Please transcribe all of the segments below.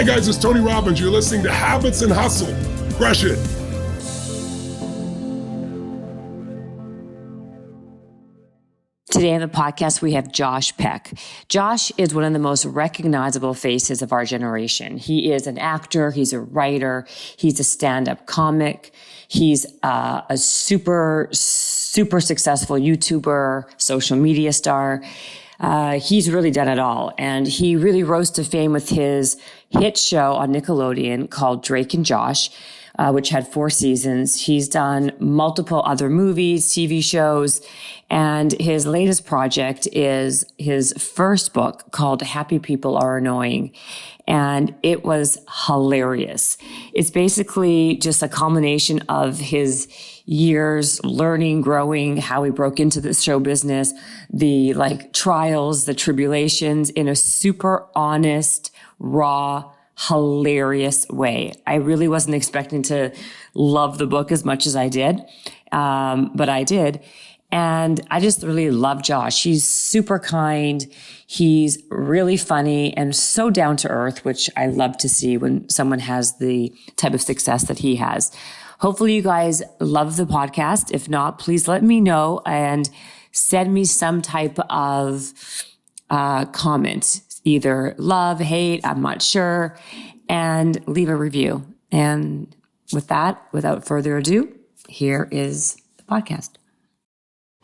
Hi guys, it's Tony Robbins. You're listening to Habits and Hustle. Crush it. Today on the podcast, we have Josh Peck. Josh is one of the most recognizable faces of our generation. He is an actor. He's a writer. He's a stand-up comic. He's a super successful YouTuber, social media star. He's really done it all. And he really rose to fame with his hit show on Nickelodeon called Drake and Josh, which had 4 seasons. He's done multiple other movies, TV shows, and his latest project is his first book called Happy People Are Annoying. And it was hilarious. It's basically just a culmination of his years learning, growing, how he broke into the show business, the trials, the tribulations in a super honest, raw, hilarious way. I really wasn't expecting to love the book as much as I did, but I did. And I just really love Josh. He's super kind. He's really funny and so down to earth, which I love to see when someone has the type of success that he has. Hopefully you guys love the podcast. If not, please let me know and send me some type of comment. Either love, hate, I'm not sure, and leave a review. And with that, without further ado, here is the podcast.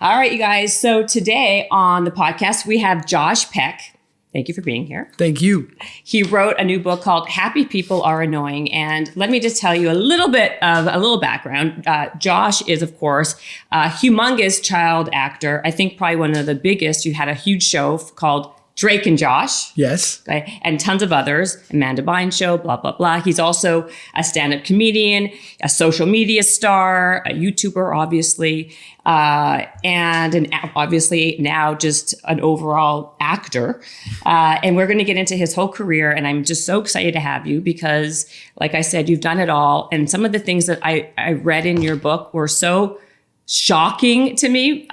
All right, you guys. So today on the podcast, we have Josh Peck. Thank you for being here. Thank you. He wrote a new book called Happy People Are Annoying. And let me just tell you a little background. Josh is, of course, a humongous child actor. I think probably one of the biggest. You had a huge show called Drake and Josh. Yes. Okay, and tons of others. Amanda Bynes Show, blah, blah, blah. He's also a stand-up comedian, a social media star, a YouTuber, obviously, and obviously now just an overall actor. And we're going to get into his whole career. And I'm just so excited to have you because, like I said, you've done it all. And some of the things that I read in your book were so shocking to me.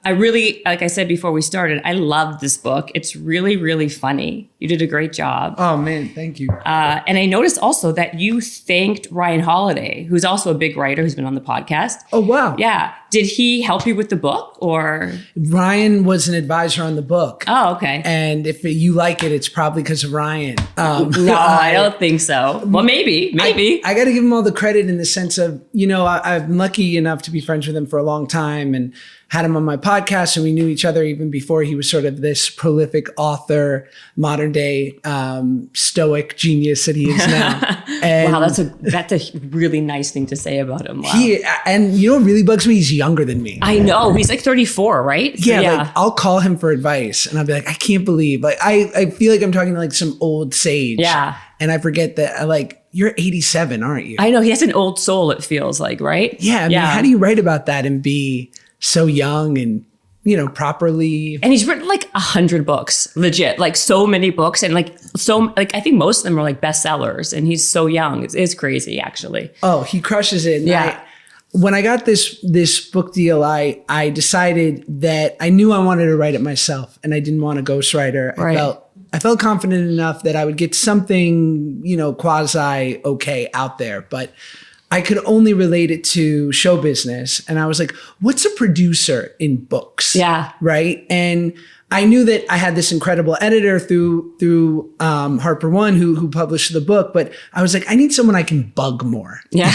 I really, like I said before we started, I loved this book. It's really, really funny. You did a great job. Oh, man, thank you. And I noticed also that you thanked Ryan Holiday, who's also a big writer who's been on the podcast. Oh, wow. Yeah. Did he help you with the book or? Ryan was an advisor on the book. Oh, okay. And if you like it, it's probably because of Ryan. No, I don't think so. Well, maybe. I got to give him all the credit in the sense of, I've been lucky enough to be friends with him for a long time and had him on my podcast, and we knew each other even before he was sort of this prolific author, modern day stoic genius that he is now. And wow, that's a really nice thing to say about him. Wow. And you know what really bugs me? He's younger than me. I know. He's like 34, right? Yeah. I'll call him for advice and I'll be like, I can't believe, I feel like I'm talking to some old sage. Yeah. And I forget that you're 87, aren't you? I know. He has an old soul, it feels like, right? Yeah. I mean, how do you write about that and be so young and, properly? And he's written 100 books, legit, so many books. And I think most of them are bestsellers, and he's so young. It's crazy, actually. Oh, he crushes it. And when I got this book deal, I decided that I knew I wanted to write it myself and I didn't want a ghostwriter. Right. I felt confident enough that I would get something, quasi okay out there, but I could only relate it to show business. And I was like, what's a producer in books? Yeah. Right. And I knew that I had this incredible editor through Harper One who published the book, but I was like, I need someone I can bug more. Yeah.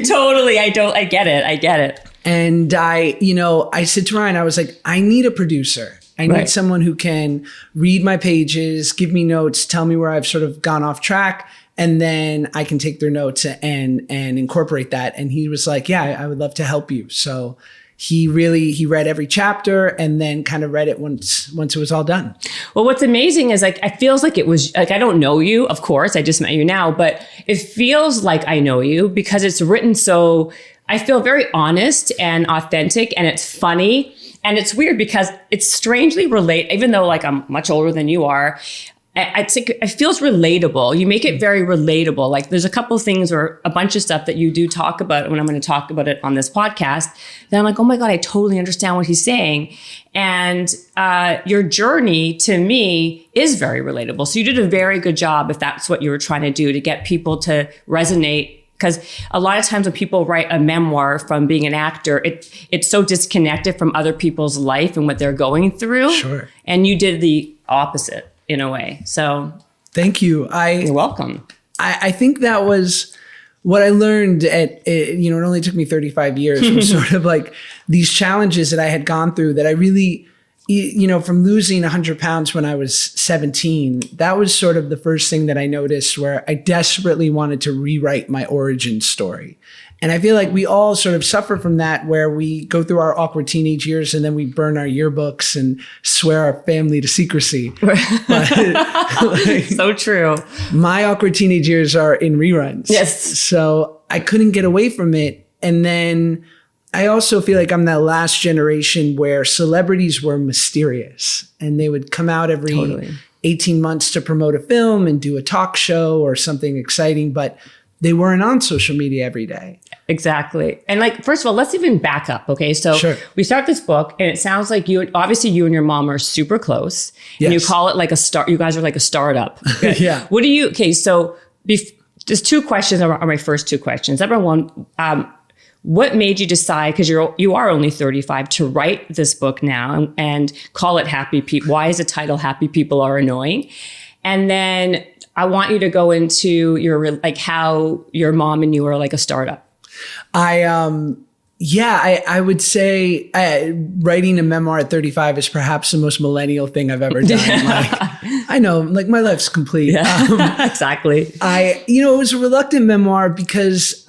Totally. I get it. And I said to Ryan, I was like, I need a producer. I need someone who can read my pages, give me notes, tell me where I've sort of gone off track. And then I can take their notes and incorporate that. And he was like, yeah, I would love to help you. So he read every chapter and then kind of read it once it was all done. Well, what's amazing is it feels like it was I don't know you, of course, I just met you now, but it feels like I know you because it's written so, I feel very honest and authentic, and it's funny. And it's weird because it's strangely even though I'm much older than you are, I think it feels relatable. You make it very relatable. Like there's a couple things or a bunch of stuff that you do talk about when I'm going to talk about it on this podcast. Then I'm like, oh my God, I totally understand what he's saying. And your journey to me is very relatable. So you did a very good job if that's what you were trying to do, to get people to resonate. Because a lot of times when people write a memoir from being an actor, it's so disconnected from other people's life and what they're going through. Sure. And you did the opposite in a way. So thank you. You're welcome. I think that was what I learned it only took me 35 years was sort of like these challenges that I had gone through that I really, from losing 100 pounds when I was 17, that was sort of the first thing that I noticed where I desperately wanted to rewrite my origin story. And I feel like we all sort of suffer from that, where we go through our awkward teenage years and then we burn our yearbooks and swear our family to secrecy. But, so true. My awkward teenage years are in reruns. Yes. So I couldn't get away from it. And then I also feel like I'm that last generation where celebrities were mysterious and they would come out every 18 months to promote a film and do a talk show or something exciting, but they weren't on social media every day. Exactly. And like, first of all, let's even back up. Okay. So Sure. we start this book and it sounds like you and your mom are super close. Yes. And you call it like you guys are like a startup. Okay? Yeah. So there's two questions are my first two questions. Number one, what made you decide, because you are only 35, to write this book now and call it Happy People? Why is the title Happy People Are Annoying? And then I want you to go into how your mom and you are like a startup. I would say writing a memoir at 35 is perhaps the most millennial thing I've ever done. I know, like my life's complete. Yeah. Exactly. It was a reluctant memoir because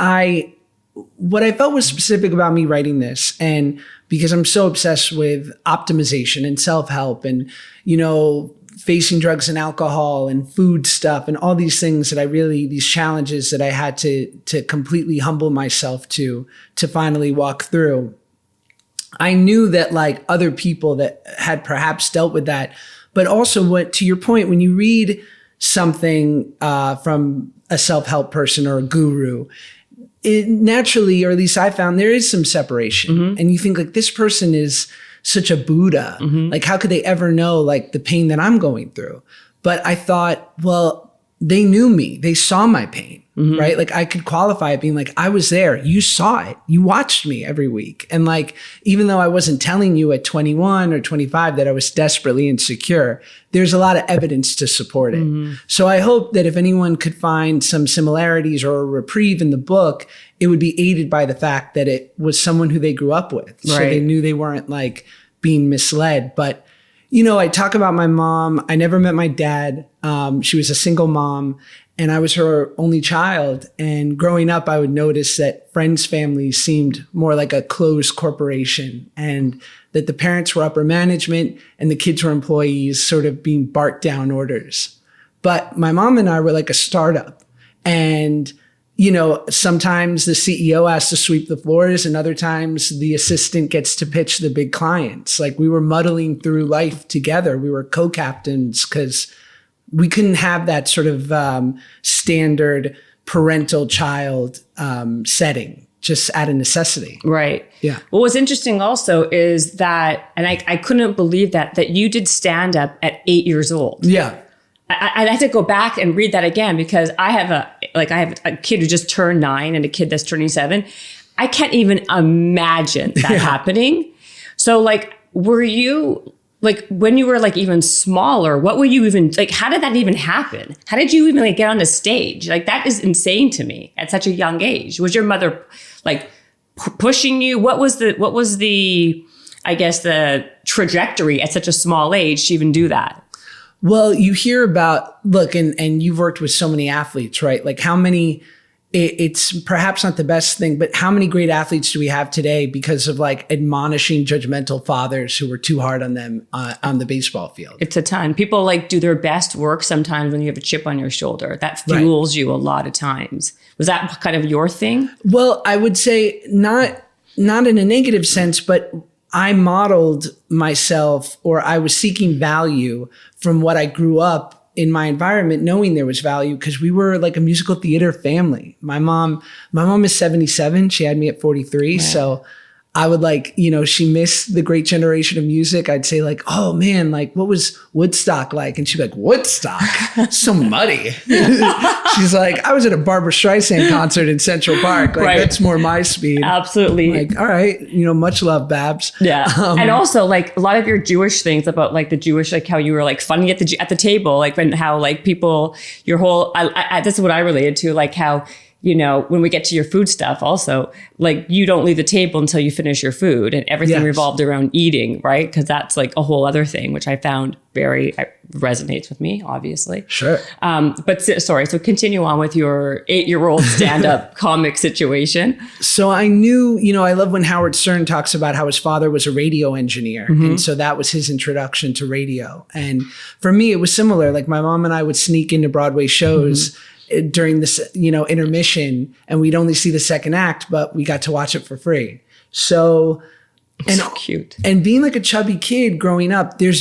what I felt was specific about me writing this, and because I'm so obsessed with optimization and self-help and, facing drugs and alcohol and food stuff and all these things that these challenges that I had to completely humble myself to finally walk through. I knew that like other people that had perhaps dealt with that, but also to your point, when you read something from a self-help person or a guru, it naturally, or at least I found, there is some separation. Mm-hmm. And you think like, this person is such a Buddha. Mm-hmm. Like, how could they ever know like the pain that I'm going through? But I thought, well, they knew me. They saw my pain, mm-hmm. right? Like I could qualify it being like, I was there. You saw it. You watched me every week. And like, even though I wasn't telling you at 21 or 25 that I was desperately insecure, there's a lot of evidence to support it. Mm-hmm. So I hope that if anyone could find some similarities or a reprieve in the book, it would be aided by the fact that it was someone who they grew up with. Right. So they knew they weren't like being misled. But, I talk about my mom. I never met my dad. She was a single mom and I was her only child. And growing up, I would notice that friends' families seemed more like a closed corporation, and that the parents were upper management and the kids were employees sort of being barked down orders. But my mom and I were like a startup. And sometimes the CEO has to sweep the floors and other times the assistant gets to pitch the big clients. Like we were muddling through life together. We were co-captains because we couldn't have that sort of standard parental child setting, just out of necessity. Right. Yeah. What was interesting also is that, and I couldn't believe that you did stand up at 8 years old. Yeah. I had to go back and read that again because I have a kid who just turned 9 and a kid that's turning 7. I can't even imagine that happening. So like, were you like, when you were like even smaller, what were you even like, how did that even happen? How did you even like get on the stage? Like that is insane to me at such a young age. Was your mother like pushing you? What was the, I guess the trajectory at such a small age to even do that? Well, you hear about, and you've worked with so many athletes, right? Like how many, it's perhaps not the best thing, but how many great athletes do we have today because of like admonishing judgmental fathers who were too hard on them on the baseball field? It's a ton. People like do their best work sometimes when you have a chip on your shoulder. That fuels you a lot of times. Was that kind of your thing? Well, I would say not in a negative sense, but I modeled myself, or I was seeking value from what I grew up in my environment knowing there was value because we were like a musical theater family. My mom is 77. She had me at 43. Right. So I would like, she missed the great generation of music. I'd say like, oh man, like what was Woodstock like? And she'd be like, Woodstock? So muddy. She's like, I was at a Barbra Streisand concert in Central Park. Like that's more my speed. Absolutely. Like, all right, much love, Babs. Yeah. And also like a lot of your Jewish things about like the Jewish, like how you were like funny at the table, like when how like people, your whole, this is what I related to, like how, when we get to your food stuff also, like you don't leave the table until you finish your food, and everything revolved around eating, right? Because that's like a whole other thing, which I found resonates with me, obviously. Sure. So continue on with your 8-year-old stand-up comic situation. So I knew, I love when Howard Stern talks about how his father was a radio engineer. Mm-hmm. And so that was his introduction to radio. And for me, it was similar. Like my mom and I would sneak into Broadway shows mm-hmm. during this, intermission, and we'd only see the second act, but we got to watch it for free. So cute. And being like a chubby kid growing up, there are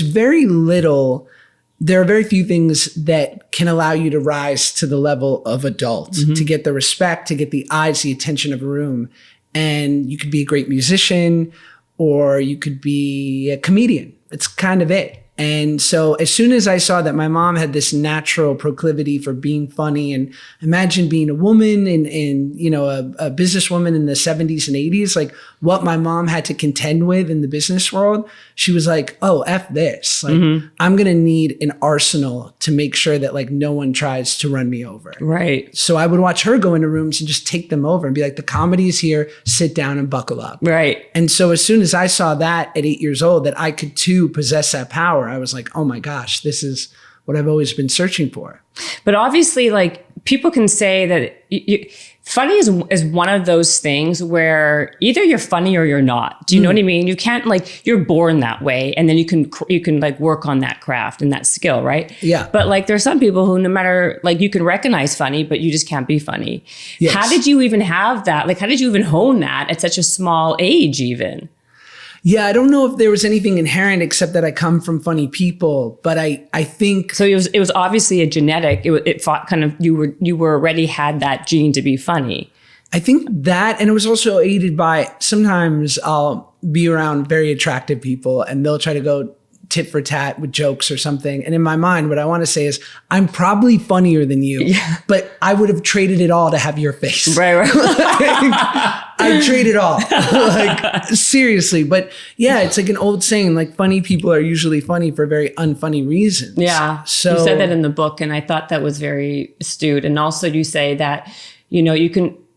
very few things that can allow you to rise to the level of adult, mm-hmm. to get the respect, to get the eyes, the attention of a room. And you could be a great musician or you could be a comedian. It's kind of it. And so as soon as I saw that my mom had this natural proclivity for being funny, and imagine being a woman and a businesswoman in the 70s and 80s, like what my mom had to contend with in the business world, she was like, oh, F this. Like mm-hmm. I'm going to need an arsenal to make sure that like no one tries to run me over. Right. So I would watch her go into rooms and just take them over and be like, the comedy is here, sit down and buckle up. Right. And so as soon as I saw that at 8 years old, that I could too possess that power, I was like, oh my gosh, this is what I've always been searching for. But obviously, like people can say that funny is one of those things where either you're funny or you're not. Do you know what I mean? You can't like, you're born that way, and then you can like work on that craft and that skill, right? Yeah. But like there's some people who no matter, like you can recognize funny, but you just can't be funny. Yes. How did you even have that? Like how did you even hone that at such a small age even? Yeah, I don't know if there was anything inherent except that I come from funny people, but I think so. It was obviously a genetic. It fought kind of you were already had that gene to be funny. I think that, and it was also aided by sometimes I'll be around very attractive people and they'll try to go tit for tat with jokes or something. And in my mind, what I want to say is, I'm probably funnier than you, but I would have traded it all to have your face. Right. I'd trade it all. Like, seriously. But yeah, it's like an old saying, like funny people are usually funny for very unfunny reasons. Yeah. So you said that in the book, and I thought that was very astute. And also you say that,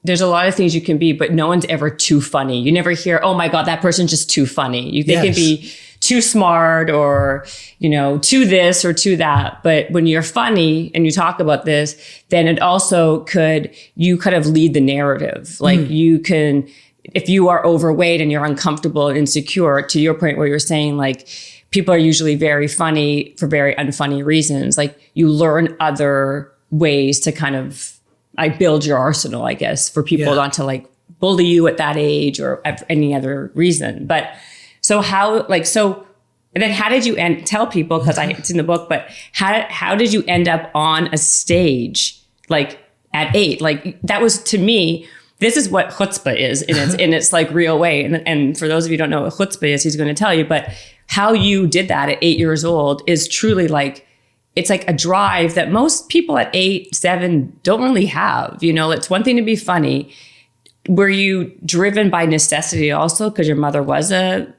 there's a lot of things you can be, but no one's ever too funny. You never hear, oh my God, that person's just too funny. They can be too smart or, too this or too that. But when you're funny and you talk about this, then it also you kind of lead the narrative. Like you can, if you are overweight and you're uncomfortable and insecure, to your point where you're saying like, people are usually very funny for very unfunny reasons. Like you learn other ways to kind of, build your arsenal, I guess, for people not to like bully you at that age or any other reason. But so and then how did you tell people, because it's in the book, but how did you end up on a stage like at 8? Like that was, to me, this is what chutzpah is in its like real way. And for those of you who don't know what chutzpah is, he's going to tell you, but how you did that at 8 years old is truly like, it's like a drive that most people at 8, 7 don't really have. It's one thing to be funny. Were you driven by necessity also because your mother was a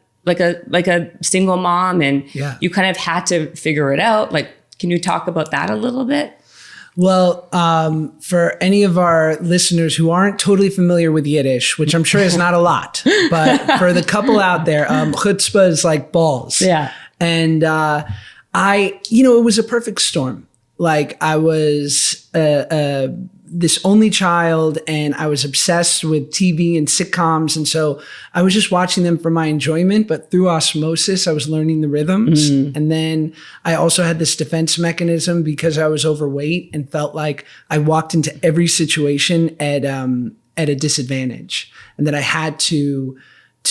single mom and you kind of had to figure it out? Like, can you talk about that a little bit? Well, for any of our listeners who aren't totally familiar with Yiddish, which I'm sure is not a lot, but for the couple out there, chutzpah is like balls. Yeah. And it was a perfect storm. Like I was this only child and I was obsessed with TV and sitcoms. And so I was just watching them for my enjoyment, but through osmosis, I was learning the rhythms. And then I also had this defense mechanism because I was overweight and felt like I walked into every situation at a disadvantage and that I had to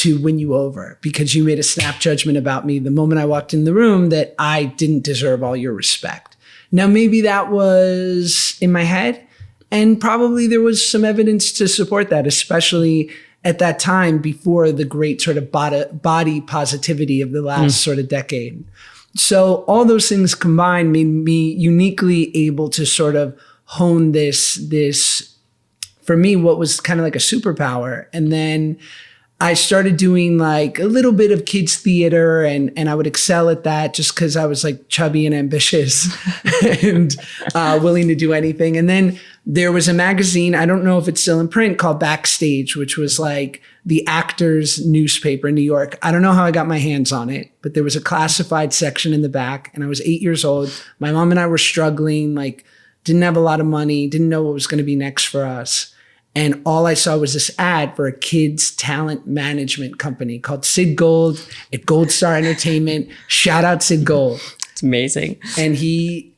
win you over because you made a snap judgment about me the moment I walked in the room that I didn't deserve all your respect. Now, maybe that was in my head, and probably there was some evidence to support that, especially at that time before the great sort of body positivity of the last sort of decade. So all those things combined made me uniquely able to sort of hone this, for me, what was kind of like a superpower. And then I started doing like a little bit of kids theater, and I would excel at that just because I was like chubby and ambitious and willing to do anything. And then there was a magazine, I don't know if it's still in print, called Backstage, which was like the actors' newspaper in New York. I don't know how I got my hands on it, but there was a classified section in the back, and I was 8 years old. My mom and I were struggling, like didn't have a lot of money, didn't know what was going to be next for us. And all I saw was this ad for a kids talent management company called Sid Gold at Gold Star Entertainment. Shout out Sid Gold. It's amazing. And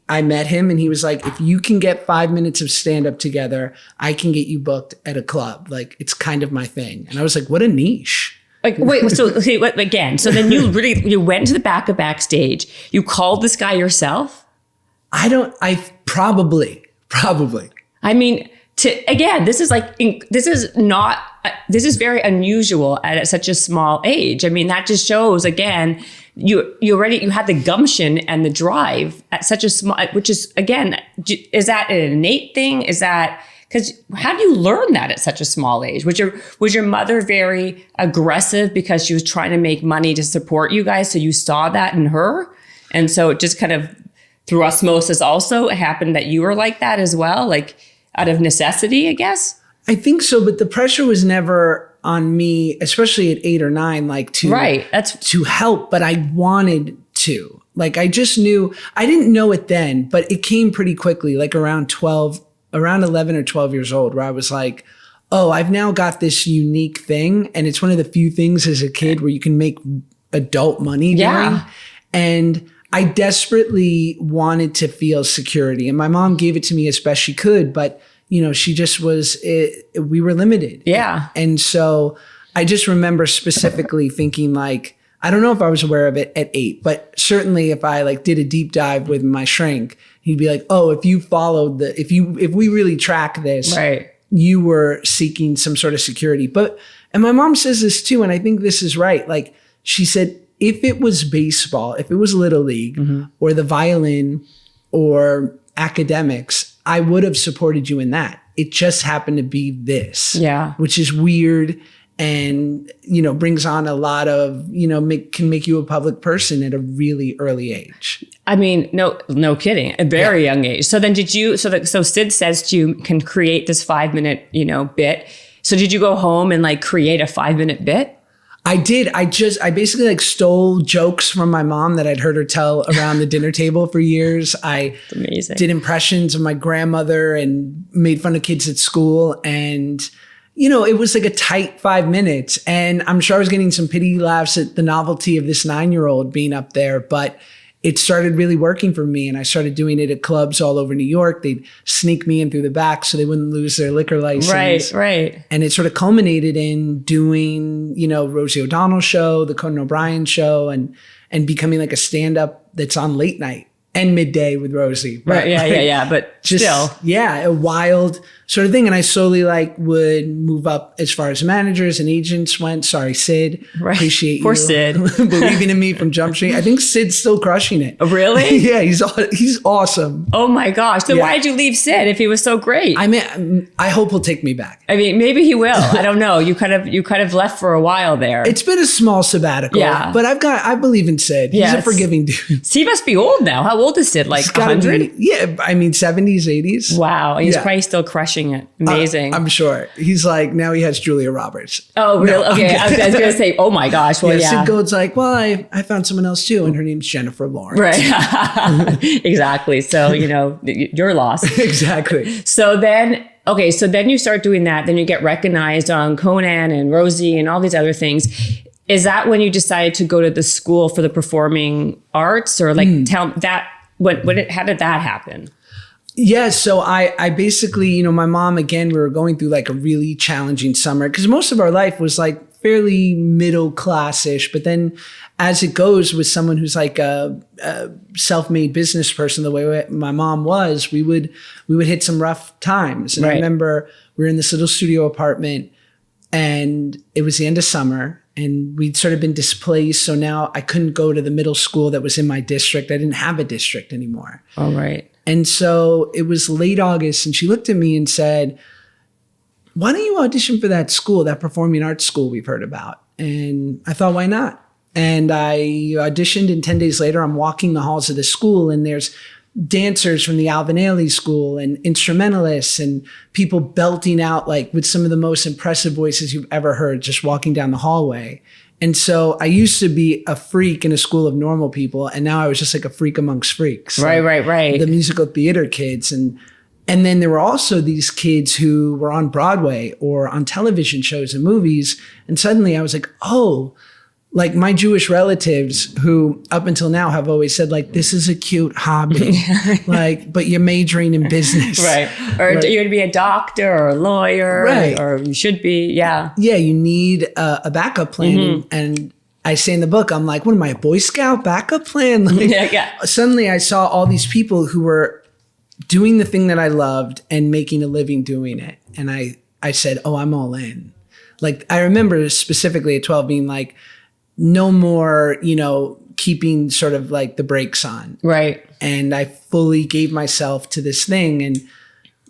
I met him, and he was like, if you can get 5 minutes of stand-up together, I can get you booked at a club. Like, it's kind of my thing. And I was like, what a niche. Like, wait, so okay, again, so then you went to the back of Backstage. You called this guy yourself? Probably. I mean, this is very unusual at such a small age. I mean, that just shows, again, you had the gumption and the drive at such a small, which is, again, is that an innate thing? Is that, because how do you learn that at such a small age? Was your mother very aggressive because she was trying to make money to support you guys? So you saw that in her? And so it just kind of through osmosis also it happened that you were like that as well? Like, out of necessity, I guess? I think so, but the pressure was never on me, especially at 8 or 9, like to help, but I wanted to. Like, I just knew, I didn't know it then, but it came pretty quickly, like around 11 or 12 years old, where I was like, oh, I've now got this unique thing. And it's one of the few things as a kid where you can make adult money doing. And I desperately wanted to feel security, and my mom gave it to me as best she could, but she just we were limited. Yeah. And so I just remember specifically thinking like, I don't know if I was aware of it at 8, but certainly if I like did a deep dive with my shrink, he'd be like, oh, if you followed if we really track this, right, you were seeking some sort of security. And my mom says this too, and I think this is right. Like, she said, if it was baseball, if it was Little League or the violin or academics, I would have supported you in that. It just happened to be this, which is weird and, brings on a lot of, can make you a public person at a really early age. I mean, no kidding, a very young age. So then so Sid says to you, can create this 5-minute, bit. So did you go home and like create a 5-minute bit? I did. I basically like stole jokes from my mom that I'd heard her tell around the dinner table for years. I did impressions of my grandmother and made fun of kids at school. And, it was like a tight 5 minutes. And I'm sure I was getting some pity laughs at the novelty of this 9-year-old being up there, but it started really working for me. And I started doing it at clubs all over New York. They'd sneak me in through the back so they wouldn't lose their liquor license. Right. And it sort of culminated in doing, Rosie O'Donnell's show, the Conan O'Brien show, and becoming like a stand-up that's on late night and midday with Rosie. Right. Yeah. But just, still. Yeah. A wild sort of thing. And I slowly like would move up as far as managers and agents went. Sorry, Sid. Right. Appreciate Poor you. Sid. Believing in me from Jump Street. I think Sid's still crushing it. Oh, really? Yeah. He's awesome. Oh my gosh. So why did you leave Sid if he was so great? I mean, I hope he'll take me back. I mean, maybe he will. I don't know. You kind of left for a while there. It's been a small sabbatical. Yeah. But I believe in Sid. He's a forgiving dude. So he must be old now. How old is Sid? Like 100? Yeah. I mean, 70s, 80s. Wow. He's probably still crushing it. Amazing. I'm sure. He's like, now he has Julia Roberts. Oh, really? No, okay. I was going to say, oh my gosh. Well, Sid Gold's like, well, I found someone else too. And her name's Jennifer Lawrence. Right. Exactly. So, you're lost. Exactly. So then you start doing that. Then you get recognized on Conan and Rosie and all these other things. Is that when you decided to go to the school for the performing arts, or like tell that how did that happen? Yeah, so I basically, my mom, again, we were going through like a really challenging summer because most of our life was like fairly middle class-ish. But then as it goes with someone who's like a self-made business person, the way my mom was, we would hit some rough times. And I remember we were in this little studio apartment, and it was the end of summer, and we'd sort of been displaced. So now I couldn't go to the middle school that was in my district. I didn't have a district anymore. Oh, right. And so it was late August, and she looked at me and said, why don't you audition for that school, that performing arts school we've heard about? And I thought, why not? And I auditioned, and 10 days later, I'm walking the halls of the school, and there's dancers from the Alvin Ailey School and instrumentalists and people belting out like with some of the most impressive voices you've ever heard just walking down the hallway. And so I used to be a freak in a school of normal people, and now I was just like a freak amongst freaks. Right. The musical theater kids. And then there were also these kids who were on Broadway or on television shows and movies. And suddenly I was like, oh, like my Jewish relatives who up until now have always said like, this is a cute hobby, like, but you're majoring in business. Right. Or you're going to be a doctor or a lawyer, or you should be. Yeah. Yeah. You need a backup plan. And I say in the book, I'm like, what am I, a Boy Scout backup plan? Like, suddenly I saw all these people who were doing the thing that I loved and making a living doing it. And I said, oh, I'm all in. Like, I remember specifically at 12 being like, no more, keeping sort of like the brakes on. Right. And I fully gave myself to this thing. And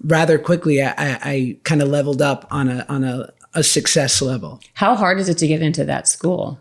rather quickly, I kind of leveled up on a success level. How hard is it to get into that school?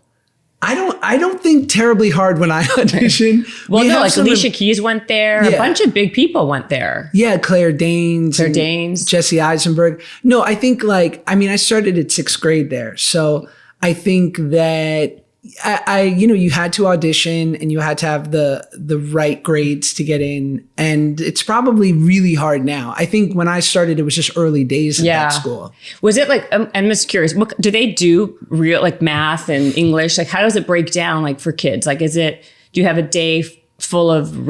I don't think terribly hard when I audition. Well, no, like Alicia Keys went there. Yeah. A bunch of big people went there. Yeah, Claire Danes. Jesse Eisenberg. No, I think I started at 6th grade there. So I think that you had to audition and you had to have the right grades to get in. And it's probably really hard now. I think when I started, it was just early days at that school. Was it like, I'm just curious, do they do real like math and English? Like, how does it break down like for kids? Like, do you have a day full of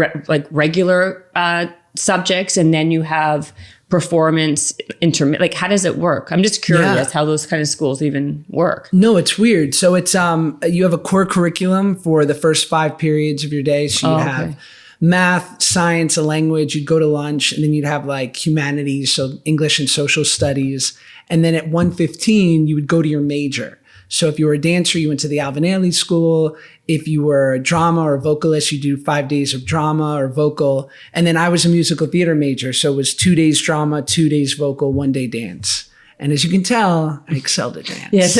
regular subjects and then you have performance like how does it work? I'm just curious how those kind of schools even work. No, it's weird. So it's you have a core curriculum for the first 5 periods of your day. So you'd have math, science, a language, you'd go to lunch, and then you'd have like humanities, so English and social studies. And then at 1:15, you would go to your major. So if you were a dancer, you went to the Alvin Ailey School. If you were a drama or vocalist, you do 5 days of drama or vocal. And then I was a musical theater major. So it was 2 days drama, 2 days vocal, 1 day dance. And as you can tell, I excelled at dance. Yes,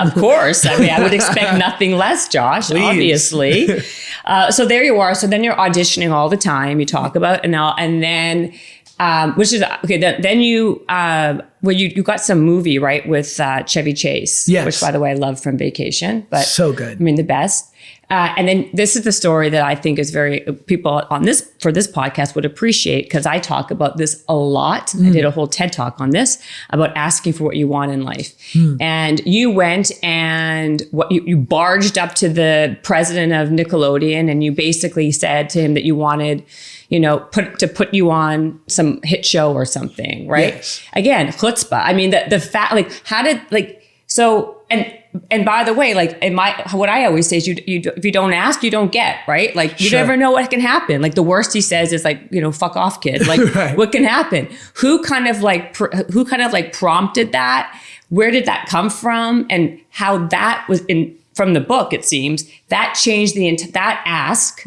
of course. I mean, I would expect nothing less, Josh, obviously. So there you are. So then you're auditioning all the time. You talk about and then which is okay. Then you you got some movie, right, with Chevy Chase, which by the way I love from Vacation, but so good. I mean the best. And then this is the story that I think is very people for this podcast would appreciate because I talk about this a lot. I did a whole TED talk on this about asking for what you want in life. And you went and you barged up to the president of Nickelodeon and you basically said to him that you wanted, put you on some hit show or something, right? Yes. Again, chutzpah. I mean, the fact, like, how did, like, so, and by the way, like, what I always say is if you don't ask, you don't get, right? Like, you never know what can happen. Like, the worst he says is like, fuck off, kid. Like, what can happen? Who kind of like prompted that? Where did that come from? And how that was from the book, it seems, that changed that ask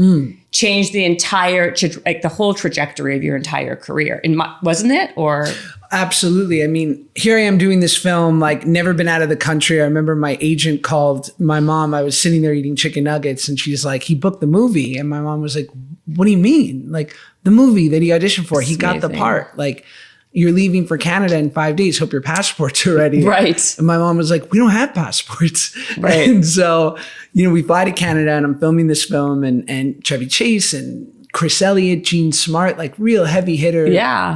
changed the entire, like the whole trajectory of your entire career. Wasn't it? Or... Absolutely. I mean, here I am doing this film, like never been out of the country. I remember my agent called my mom. I was sitting there eating chicken nuggets and she's like, he booked the movie. And my mom was like, what do you mean? Like the movie that he auditioned for, he got the part. Like, you're leaving for Canada in 5 days. Hope your passports are ready. Right. And my mom was like, we don't have passports. Right. And so, we fly to Canada and I'm filming this film and Chevy Chase and Chris Elliott, Gene Smart, like real heavy hitter,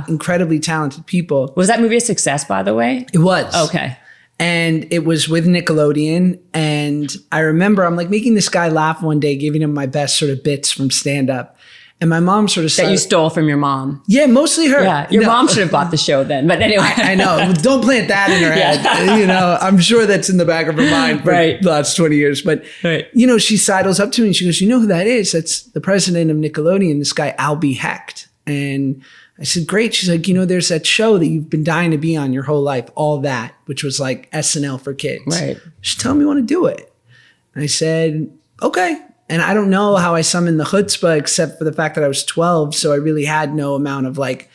incredibly talented people. Was that movie a success, by the way? It was. Okay. And it was with Nickelodeon. And I remember I'm like making this guy laugh one day, giving him my best sort of bits from stand up. And my mom sort of that you stole from your mom. Yeah, mostly her. Yeah, your mom should have bought the show then. But anyway, I know. Don't plant that in her head. You know, I'm sure that's in the back of her mind for the last 20 years. But you know, she sidles up to me and she goes, "You know who that is? That's the president of Nickelodeon. This guy Albie Hecht." And I said, "Great." She's like, "You know, there's that show that you've been dying to be on your whole life, All That, which was like SNL for kids. Right. She told me you want to do it." And I said, "Okay." And I don't know how I summoned the chutzpah except for the fact that I was 12. So I really had no amount of like,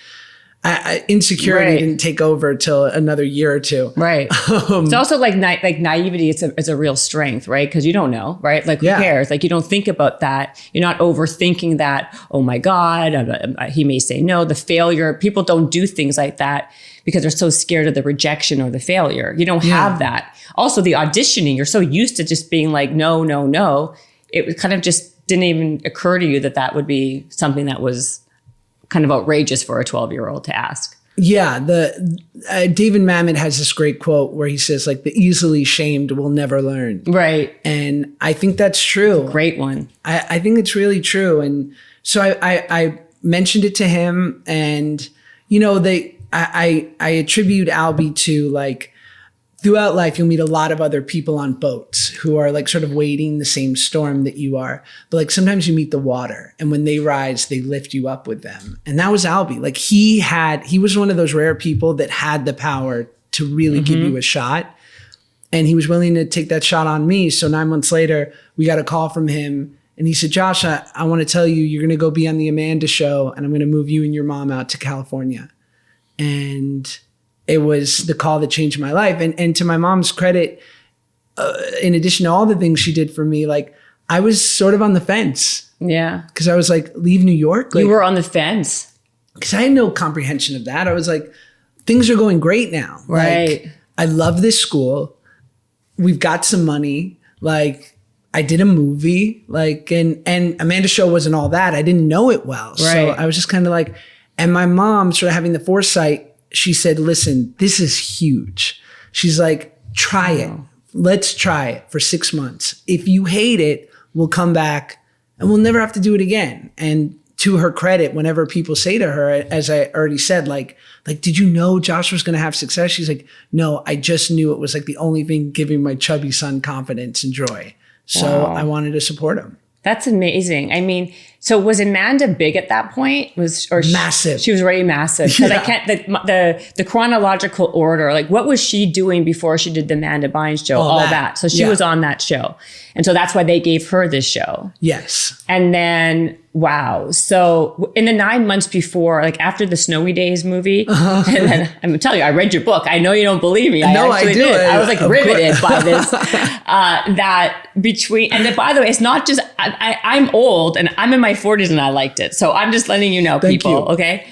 insecurity didn't take over till another year or two. Right. It's also like naivety. It's a real strength, right? Because you don't know, right? Like who cares? Like you don't think about that. You're not overthinking that. Oh my God, he may say no. The failure. People don't do things like that because they're so scared of the rejection or the failure. You don't have that. Also, the auditioning. You're so used to just being like no, no, no. It kind of just didn't even occur to you that that would be something that was kind of outrageous for a 12-year-old to ask. Yeah. David Mamet has this great quote where he says like, the easily shamed will never learn. Right. And I think that's true. Great one. I think it's really true. And so I mentioned it to him and, you know, I attribute Albie to like, throughout life, you'll meet a lot of other people on boats who are like sort of wading the same storm that you are. But like sometimes you meet the water and when they rise, they lift you up with them. And that was Albie. Like he was one of those rare people that had the power to really give you a shot. And he was willing to take that shot on me. So 9 months later, we got a call from him and he said, "Josh, I want to tell you, you're going to go be on the Amanda show and I'm going to move you and your mom out to California." And it was the call that changed my life. And to my mom's credit, in addition to all the things she did for me, like I was sort of on the fence. Yeah. Because I was like, leave New York? Like, you were on the fence. Because I had no comprehension of that. I was like, things are going great now. Right. Like, I love this school. We've got some money. Like I did a movie. Like and Amanda's show wasn't all that. I didn't know it well. Right. So I was just kind of like, and my mom sort of having the foresight, she said, "Listen, this is huge." She's like, "Try it. Let's try it for 6 months. If you hate it, we'll come back and we'll never have to do it again." And to her credit, whenever people say to her, as I already said, like, "Did you know Josh was going to have success?" She's like, "No, I just knew it was like the only thing giving my chubby son confidence and joy. So I wanted to support him." That's amazing. I mean, so was Amanda big at that point? Massive. She was already massive. Because I can't, the chronological order, like what was she doing before she did the Amanda Bynes show? All that. So she was on that show. And so that's why they gave her this show. Yes. And then, wow. So in the 9 months before, like after the Snowy Days movie, and then I'm telling you, I read your book. I know you don't believe me. No, I do. I was like riveted by this. That between, and then by the way, it's not just, I'm old and I'm in my 40s and I liked it. So I'm just letting you know, people, okay?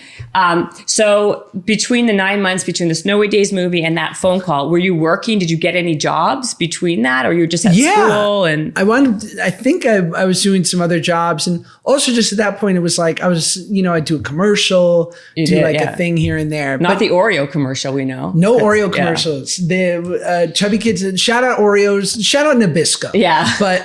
So between the 9 months between the Snowy Days movie and that phone call, were you working? Did you get any jobs between that, or you were just at school? And I think I was doing some other jobs, and also just at that point it was like I was, I'd do a commercial, a thing here and there. Not the Oreo commercial, we know. No Oreo commercials. The Chubby Kids, shout out Oreos, shout out Nabisco. Yeah, but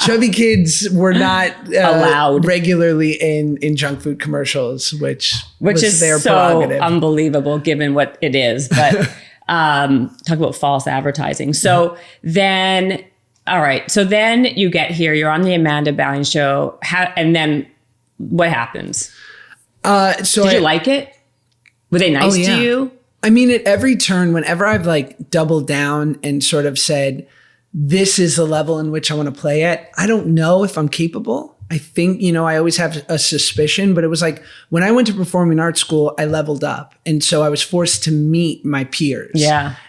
Chubby Kids were not allowed regularly in junk food commercials, which is their so prerogative. Unbelievable given what it is. But talk about false advertising. So then, all right. So then you get here, you're on the Amanda Bynes show. And then what happens? Did you like it? Were they nice to you? I mean, at every turn, whenever I've like doubled down and sort of said, this is the level in which I want to play at, I don't know if I'm capable. I think, I always have a suspicion, but it was like when I went to performing arts school, I leveled up. And so I was forced to meet my peers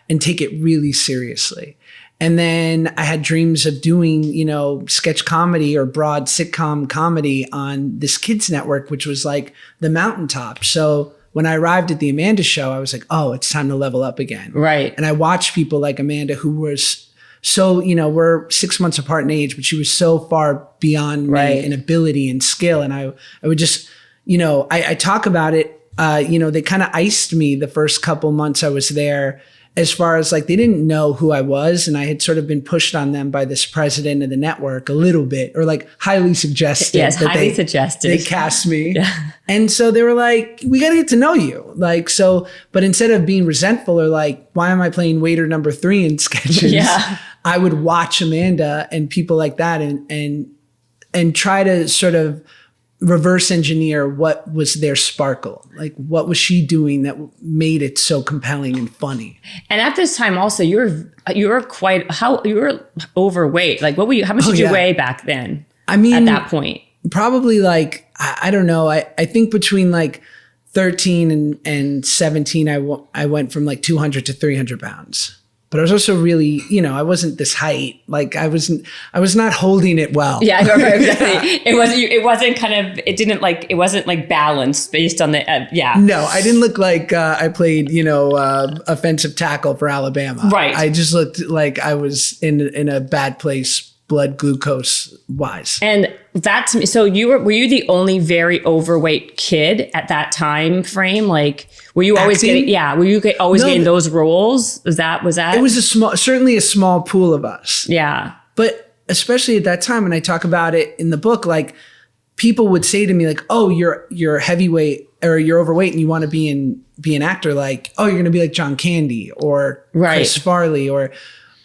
and take it really seriously. And then I had dreams of doing, sketch comedy or broad sitcom comedy on this kids network, which was like the mountaintop. So when I arrived at the Amanda show, I was like, oh, it's time to level up again. Right. And I watched people like Amanda who was so, we're 6 months apart in age, but she was so far beyond me in ability and skill. And I would just, I talk about it, they kind of iced me the first couple months I was there. as far as like, they didn't know who I was. And I had sort of been pushed on them by this president of the network a little bit, or like highly suggested. Yes, highly suggested. They cast me. Yeah. And so they were like, we got to get to know you. Like, so, but instead of being resentful or like, why am I playing waiter number 3 in sketches? Yeah. I would watch Amanda and people like that and try to sort of reverse engineer what was their sparkle. Like, what was she doing that made it so compelling and funny? And at this time also, you were overweight. Like, what were you, how much did you weigh back then? I mean, at that point, probably like, I don't know. I think between like 13 and 17, I went from like 200 to 300 pounds. But I was also really, I wasn't this height. Like I was not holding it well. Yeah, exactly. It wasn't like balanced based on the, No, I didn't look like I played, offensive tackle for Alabama. Right. I just looked like I was in a bad place, blood glucose wise. And that's, so were you the only very overweight kid at that time frame? Like, were you always getting those roles? Was that? It was certainly a small pool of us. Yeah. But especially at that time, and I talk about it in the book, like people would say to me like, oh, you're heavyweight or you're overweight and you want to be an actor. Like, oh, you're going to be like John Candy or Chris Farley or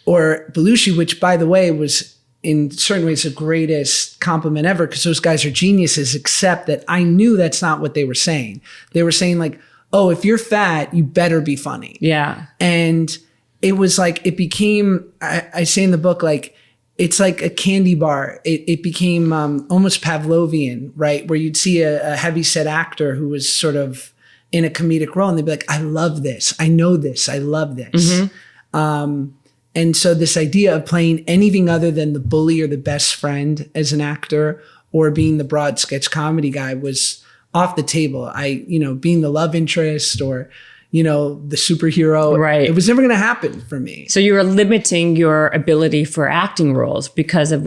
Belushi, which by the way was in certain ways the greatest compliment ever, because those guys are geniuses, except that I knew that's not what they were saying. They were saying like, oh, if you're fat, you better be funny. Yeah. And it was like, it became, I say in the book, like, it's like a candy bar. It became almost Pavlovian, right? Where you'd see a heavyset actor who was sort of in a comedic role and they'd be like, I love this. I know this. I love this. Mm-hmm. And so this idea of playing anything other than the bully or the best friend as an actor or being the broad sketch comedy guy was off the table. Being the love interest or, the superhero, right. It was never going to happen for me. So you were limiting your ability for acting roles because of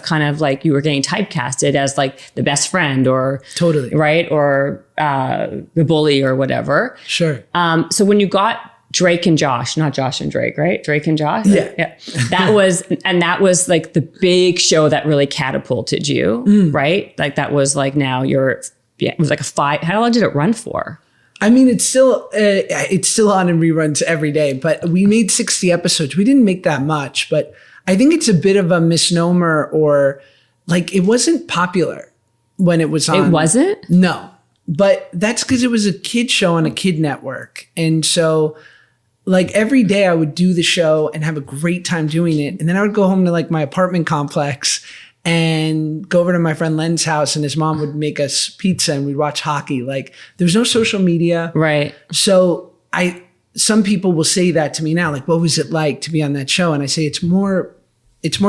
kind of like you were getting typecasted as like the best friend or totally right. Or the bully or whatever. Sure. So when you got Drake and Josh, not Josh and Drake, right? Drake and Josh? Yeah. That was like the big show that really catapulted you, right? Like that was like it was like a 5, how long did it run for? I mean, it's still on in reruns every day, but we made 60 episodes. We didn't make that much, but I think it's a bit of a misnomer or like it wasn't popular when it was on. It wasn't? No, but that's because it was a kid show on a kid network. And so like every day I would do the show and have a great time doing it. And then I would go home to like my apartment complex and go over to my friend Len's house and his mom would make us pizza and we'd watch hockey. Like there's no social media. Right. So some people will say that to me now, like, what was it like to be on that show? And I say, it's more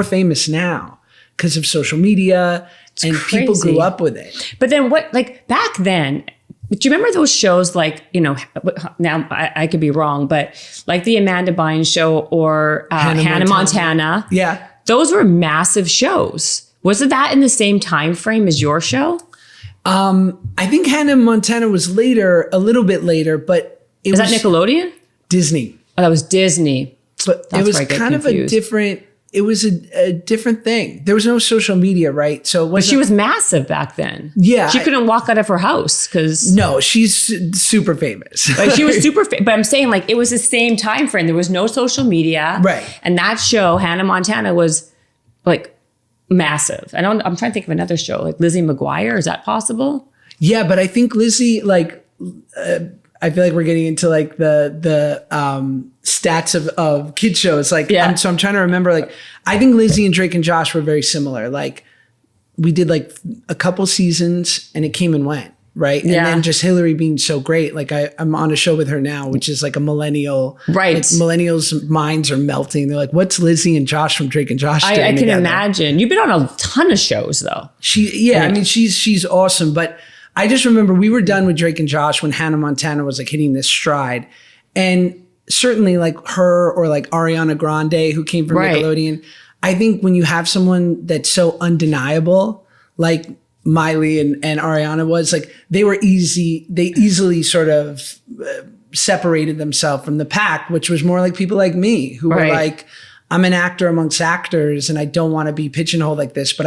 famous now because of social media and crazy. People grew up with it. But then like back then, do you remember those shows like, now I could be wrong, but like the Amanda Bynes show or Hannah Montana. Yeah. Those were massive shows. Was it that in the same time frame as your show? I think Hannah Montana was later, a little bit later, but Is that Nickelodeon? Disney. Oh, that was Disney. But it was kind of a different thing. There was no social media, right? So but she was massive back then. Yeah. She couldn't walk out of her house because... No, she's super famous. Like she was super famous. But I'm saying like it was the same time frame. There was no social media. Right. And that show, Hannah Montana, was like massive. I'm trying to think of another show, like Lizzie McGuire. Is that possible? Yeah, but I think Lizzie, like... I feel like we're getting into like the stats of kid shows. Like, yeah. So I'm trying to remember, like, I think Lizzie and Drake and Josh were very similar. Like we did like a couple seasons and it came and went. Right. And then just Hillary being so great. Like I'm on a show with her now, which is like a millennial. Right. Like millennials' minds are melting. They're like, what's Lizzie and Josh from Drake and Josh doing I can together? imagine. You've been on a ton of shows though. I mean, she's awesome. But I just remember we were done with Drake and Josh when Hannah Montana was like hitting this stride. And certainly like her or like Ariana Grande, who came from Nickelodeon. I think when you have someone that's so undeniable, like Miley and Ariana was, like they easily sort of separated themselves from the pack, which was more like people like me who were like, I'm an actor amongst actors and I don't want to be pigeonholed like this, but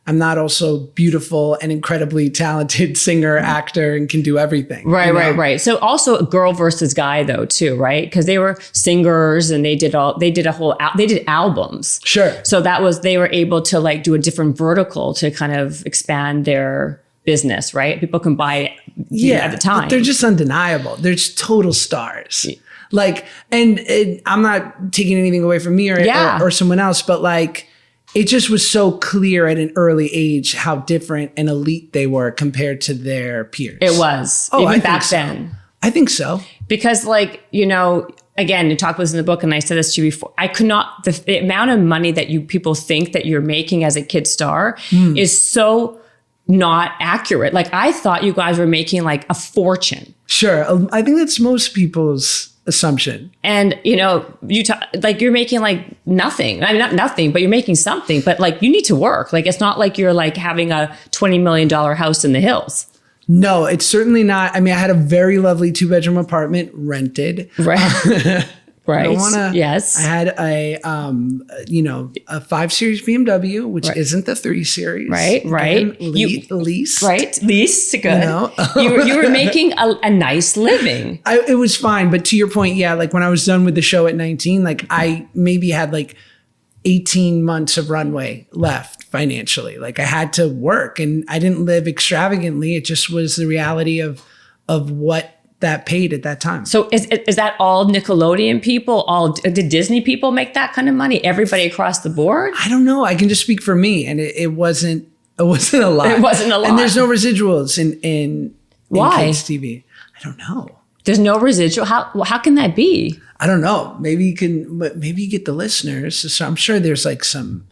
I'm not also beautiful and incredibly talented singer, actor, and can do everything. Right. So also a girl versus guy though too, right? Because they were singers and they did albums. Sure. So they were able to like do a different vertical to kind of expand their business, right? People can buy it at the time. But they're just undeniable. They're just total stars. Like, and I'm not taking anything away from me or someone else, but like, it just was so clear at an early age how different and elite they were compared to their peers. It was. Even back then. I think so. Because like, again, you talk about this in the book and I said this to you before, the amount of money that people think that you're making as a kid star is so not accurate. Like I thought you guys were making like a fortune. Sure. I think that's most people's assumption. And like you're making like nothing. I mean, not nothing, but you're making something. But like you need to work. Like it's not like you're like having a $20 million house in the hills. No, it's certainly not. I mean, I had a very lovely 2-bedroom apartment rented. Right. Right. Yes. I had a 5 Series BMW, which isn't the 3 Series. Right. Again, lease. Right. Lease. Good. You were making a nice living. It was fine. But to your point, like when I was done with the show at 19, like I maybe had like 18 months of runway left financially. Like I had to work and I didn't live extravagantly. It just was the reality of what that paid at that time. So is that all Nickelodeon people? Did Disney people make that kind of money? Everybody across the board? I don't know. I can just speak for me, and it wasn't a lot. It wasn't a lot. And there's no residuals in Why? kids TV. I don't know. There's no residual. How can that be? I don't know. Maybe you get the listeners. So I'm sure there's like some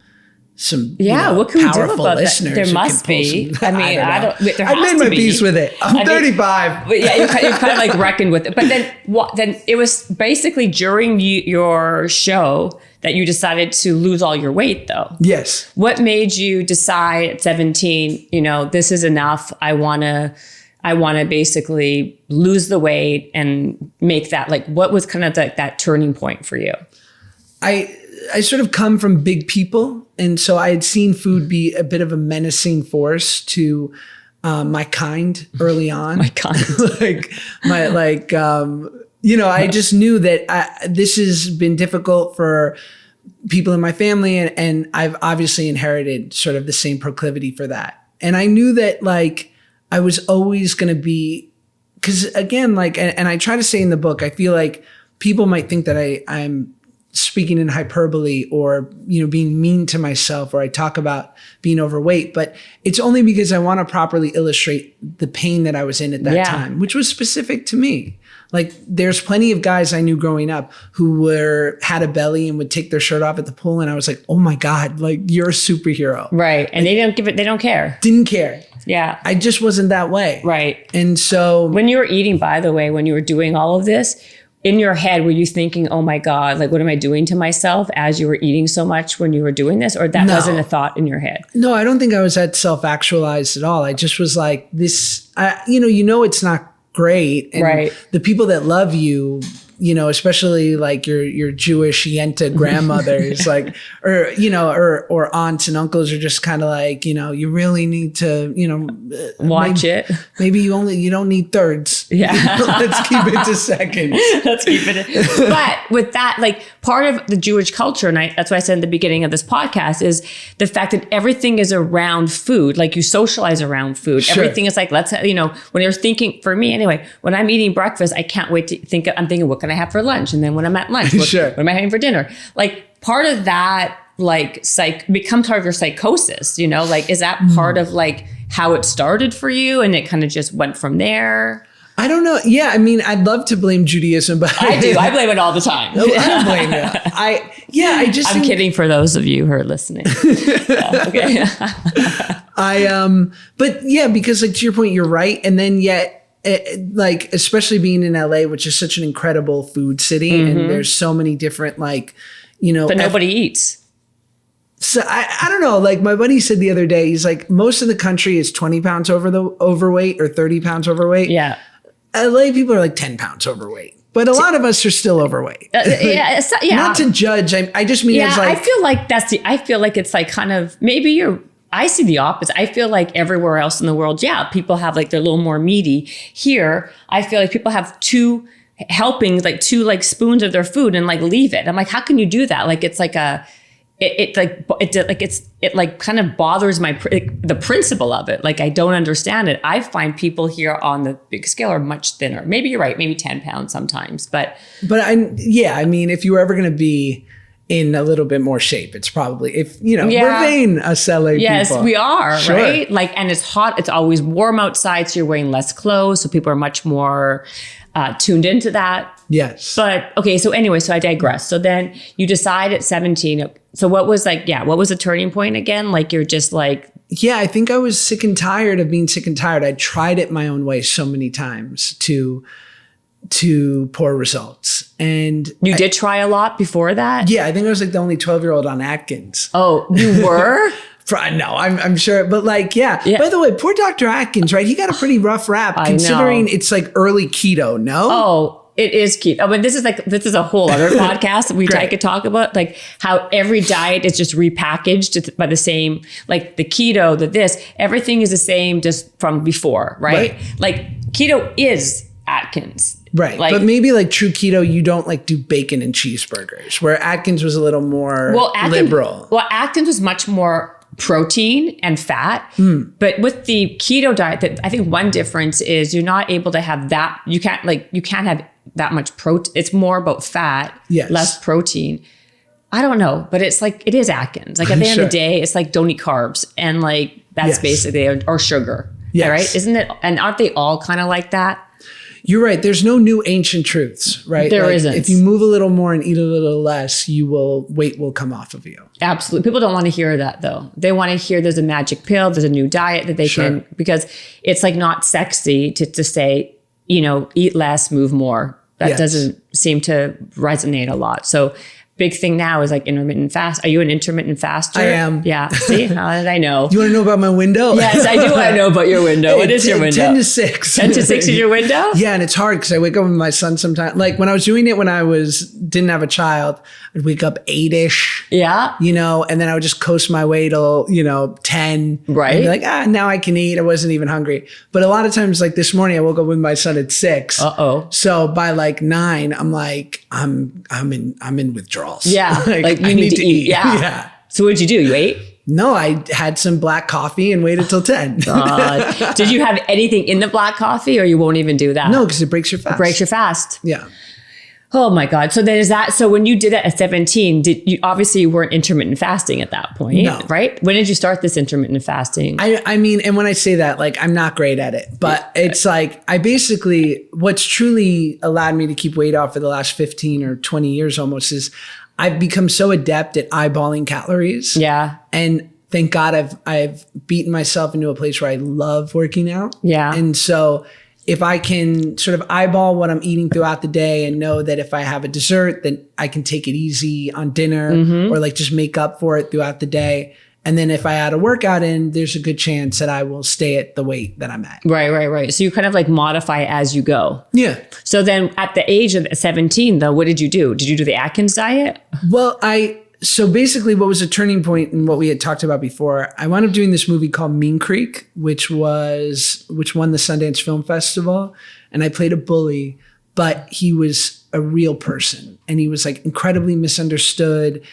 what can we do about listeners. There must be. I mean, I made my peace with it. I'm 35. But yeah, you kind of like reckoned with it. But then then it was basically during your show that you decided to lose all your weight, though. Yes. What made you decide at 17? This is enough. I want to basically lose the weight and make that. Like, what was kind of that turning point for you? I sort of come from big people. And so I had seen food be a bit of a menacing force to my kind early on. My kind. I just knew that this has been difficult for people in my family. And I've obviously inherited sort of the same proclivity for that. And I knew that like I was always going to be, because again, like, and I try to say in the book, I feel like people might think that I'm speaking in hyperbole or, being mean to myself, or I talk about being overweight, but it's only because I want to properly illustrate the pain that I was in at that time, which was specific to me. Like there's plenty of guys I knew growing up who had a belly and would take their shirt off at the pool. And I was like, oh my God, like you're a superhero. Right. And they don't care. Didn't care. Yeah. I just wasn't that way. Right. And so when you were eating, by the way, when you were doing all of this, in your head, were you thinking, oh my God, like what am I doing to myself as you were eating so much when you were doing this? Or that wasn't a thought in your head? No, I don't think I was that self-actualized at all. I just was like this, it's not great. And the people that love you, especially like your Jewish Yenta grandmothers, like, or aunts and uncles are just kind of like, you really need to, watch it. Maybe you don't need thirds. Yeah. Let's keep it to seconds. Let's keep it. But with that, like part of the Jewish culture, and that's why I said in the beginning of this podcast, is the fact that everything is around food. Like you socialize around food. Sure. Everything is like, when you're thinking, for me anyway, when I'm eating breakfast, I can't wait to I'm thinking, what can I have for lunch? And then when I'm at lunch, what am I having for dinner? Like part of that, like becomes part of your psychosis, like, is that part of like how it started for you? And it kind of just went from there. I don't know. Yeah. I mean, I'd love to blame Judaism, but I do. I blame it all the time. No, I don't blame it. I'm kidding for those of you who are listening. Okay. But yeah, because like to your point, you're right. And then yet, like, especially being in LA, which is such an incredible food city, and there's so many different, like, but nobody eats. So I don't know. Like my buddy said the other day, he's like, most of the country is 20 pounds overweight or 30 pounds overweight. Yeah. LA people are like 10 pounds overweight. But a lot of us are still overweight. Yeah. Not to judge. I just mean it's like. I feel like it's like kind of, I see the opposite. I feel like everywhere else in the world, people have like, they're a little more meaty. Here, I feel like people have 2 helpings, like 2 like spoons of their food and like leave it. I'm like, how can you do that? Like, it's like it kind of bothers the principle of it. Like, I don't understand it. I find people here on the big scale are much thinner. Maybe you're right. Maybe 10 pounds sometimes, but I mean, if you were ever going to be in a little bit more shape, it's probably, we're vain us LA people. Yes, we are, sure. Right? Like, and it's hot. It's always warm outside. So you're wearing less clothes. So people are much more tuned into that. Yes. But okay. So anyway, so I digress. So then you decide at 17. So what was the turning point again? Like, you're just like. Yeah, I think I was sick and tired of being sick and tired. I tried it my own way so many times to poor results. And you did try a lot before that? Yeah, I think I was like the only 12-year-old on Atkins. Oh, you were? No, I'm sure. But like, yeah. By the way, poor Dr. Atkins, right? He got a pretty rough rap considering it's like early keto, no? Oh, it is keto. But this is a whole other podcast that I could talk about, like how every diet is just repackaged by the same, like the keto, everything is the same just from before, right? Like keto is Atkins. Right. Like, but maybe like true keto, you don't like do bacon and cheeseburgers, where Atkins was a little more liberal. Well, Atkins was much more protein and fat. But with the keto diet, I think one difference is you're not able to have that. You can't have that much protein. It's more about fat, less protein. I don't know, but it's like, it is Atkins. Like at the end of the day, it's like don't eat carbs. And like, that's basically, or sugar. Yes. Right? Isn't it? And aren't they all kind of like that? You're right. There's no new ancient truths, right? There isn't. If you move a little more and eat a little less, weight will come off of you. Absolutely. People don't want to hear that though. They want to hear there's a magic pill, there's a new diet that they can, because it's like not sexy to say, eat less, move more. That doesn't seem to resonate a lot. So big thing now is like intermittent fast. Are you an intermittent faster? I am. Yeah. See, how did I know? You want to know about my window? Yes, I do want to know about your window. What is your window? 10 to 6. 10 to 6 is your window? Yeah, and it's hard because I wake up with my son sometimes. Like when I was doing it when I didn't have a child, I'd wake up 8-ish. Yeah. And then I would just coast my way till, 10. Right. And be like, now I can eat. I wasn't even hungry. But a lot of times, like this morning, I woke up with my son at 6. Uh-oh. So by like 9, I'm like, I'm in withdrawals. Yeah. like you need to eat. Yeah. So what'd you do? You ate? No, I had some black coffee and waited till 10. Did you have anything in the black coffee, or you won't even do that? No, because it breaks your fast. It breaks your fast. Yeah. Oh my God. So there's that. So when you did that at 17, you weren't intermittent fasting at that point, right? When did you start this intermittent fasting? I mean, and when I say that, like, I'm not great at it, but it's like, what's truly allowed me to keep weight off for the last 15 or 20 years almost is I've become so adept at eyeballing calories. Yeah. And thank God I've beaten myself into a place where I love working out. Yeah. And so if I can sort of eyeball what I'm eating throughout the day and know that if I have a dessert, then I can take it easy on dinner or like just make up for it throughout the day. And then if I add a workout in, there's a good chance that I will stay at the weight that I'm at. Right. So you kind of like modify as you go. Yeah. So then at the age of 17 though, what did you do? Did you do the Atkins diet? Well, so basically what was a turning point in what we had talked about before, I wound up doing this movie called Mean Creek, which won the Sundance Film Festival. And I played a bully, but he was a real person. And he was like incredibly misunderstood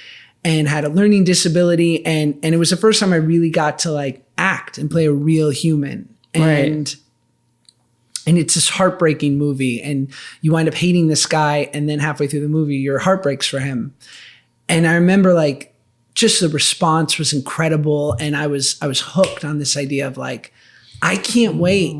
and had a learning disability. And it was the first time I really got to like act and play a real human. And it's this heartbreaking movie. And you wind up hating this guy. And then halfway through the movie, your heart breaks for him. And I remember like just the response was incredible. And I was hooked on this idea of like, I can't wait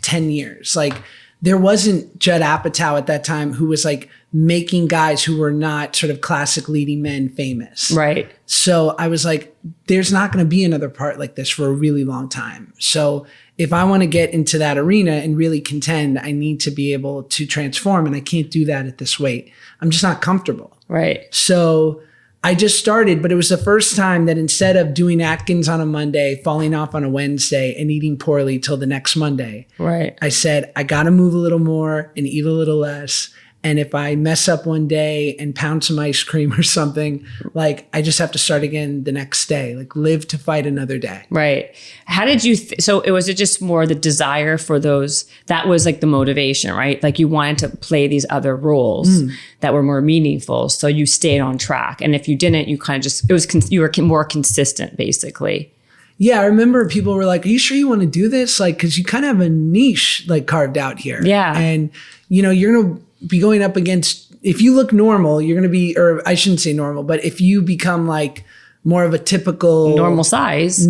10 years. Like there wasn't Judd Apatow at that time who was like making guys who were not sort of classic leading men famous. Right. So I was like, there's not going to be another part like this for a really long time. So if I want to get into that arena and really contend, I need to be able to transform. And I can't do that at this weight. I'm just not comfortable. Right. So I just started, but it was the first time that instead of doing Atkins on a Monday, falling off on a Wednesday, and eating poorly till the next Monday, right, I said, I got to move a little more and eat a little less. And if I mess up one day and pound some ice cream or something, like I just have to start again the next day, like live to fight another day. Right. How did you, so it was just more the desire for those, that was like the motivation, right? Like you wanted to play these other roles that were more meaningful. So you stayed on track. And if you didn't, you kind of just, you were more consistent basically. Yeah. I remember people were like, are you sure you want to do this? Like, cause you kind of have a niche like carved out here. Yeah. And you're going to be going up against, if you look normal, you're going to be, or I shouldn't say normal, but if you become like more of a typical normal size,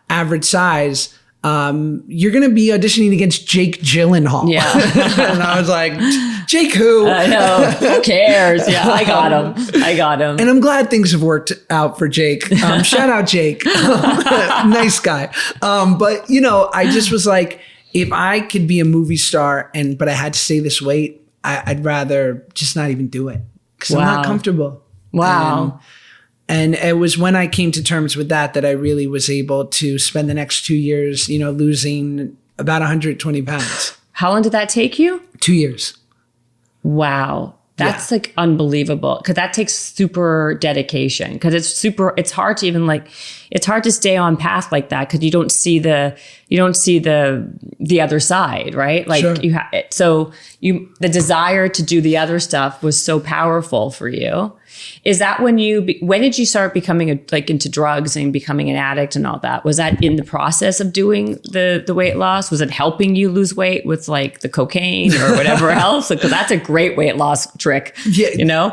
average size, you're going to be auditioning against Jake Gyllenhaal. Yeah. And I was like, Jake who? I know. Who cares? Yeah, I got him. And I'm glad things have worked out for Jake. Shout out Jake. Nice guy. But I just was like, if I could be a movie star but I had to stay this weight, I'd rather just not even do it because I'm not comfortable. Wow. And it was when I came to terms with that I really was able to spend the next 2 years, losing about 120 pounds. How long did that take you? 2 years. Wow. That's like unbelievable because that takes super dedication because it's hard to even it's hard to stay on path like that because you don't see the other side, right? Like sure. The desire to do the other stuff was so powerful for you. Is that when did you start becoming into drugs and becoming an addict and all that? Was that in the process of doing the weight loss? Was it helping you lose weight with like the cocaine or whatever else? Because that's a great weight loss trick. Yeah,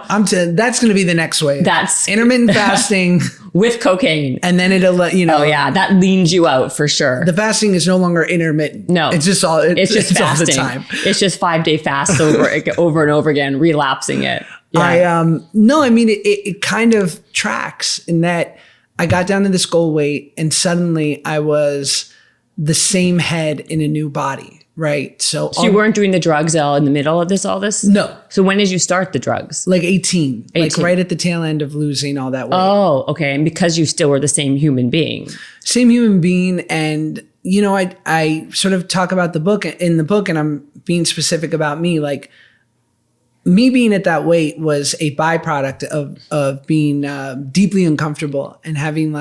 that's going to be the next wave. That's intermittent fasting with cocaine, and then it'll let Oh yeah, that leans you out for sure. The fasting is no longer intermittent. No, it's just fasting all the time. It's just 5-day fasts over and over again, relapsing it. Yeah. It kind of tracks in that I got down to this goal weight and suddenly I was the same head in a new body, right? So you weren't doing the drugs all in the middle of all this? No. So when did you start the drugs? Like 18. Like right at the tail end of losing all that weight. Oh, okay. And because you still were the same human being. Same human being. And, I sort of talk about the book and I'm being specific about me, like, me being at that weight was a byproduct of being deeply uncomfortable and having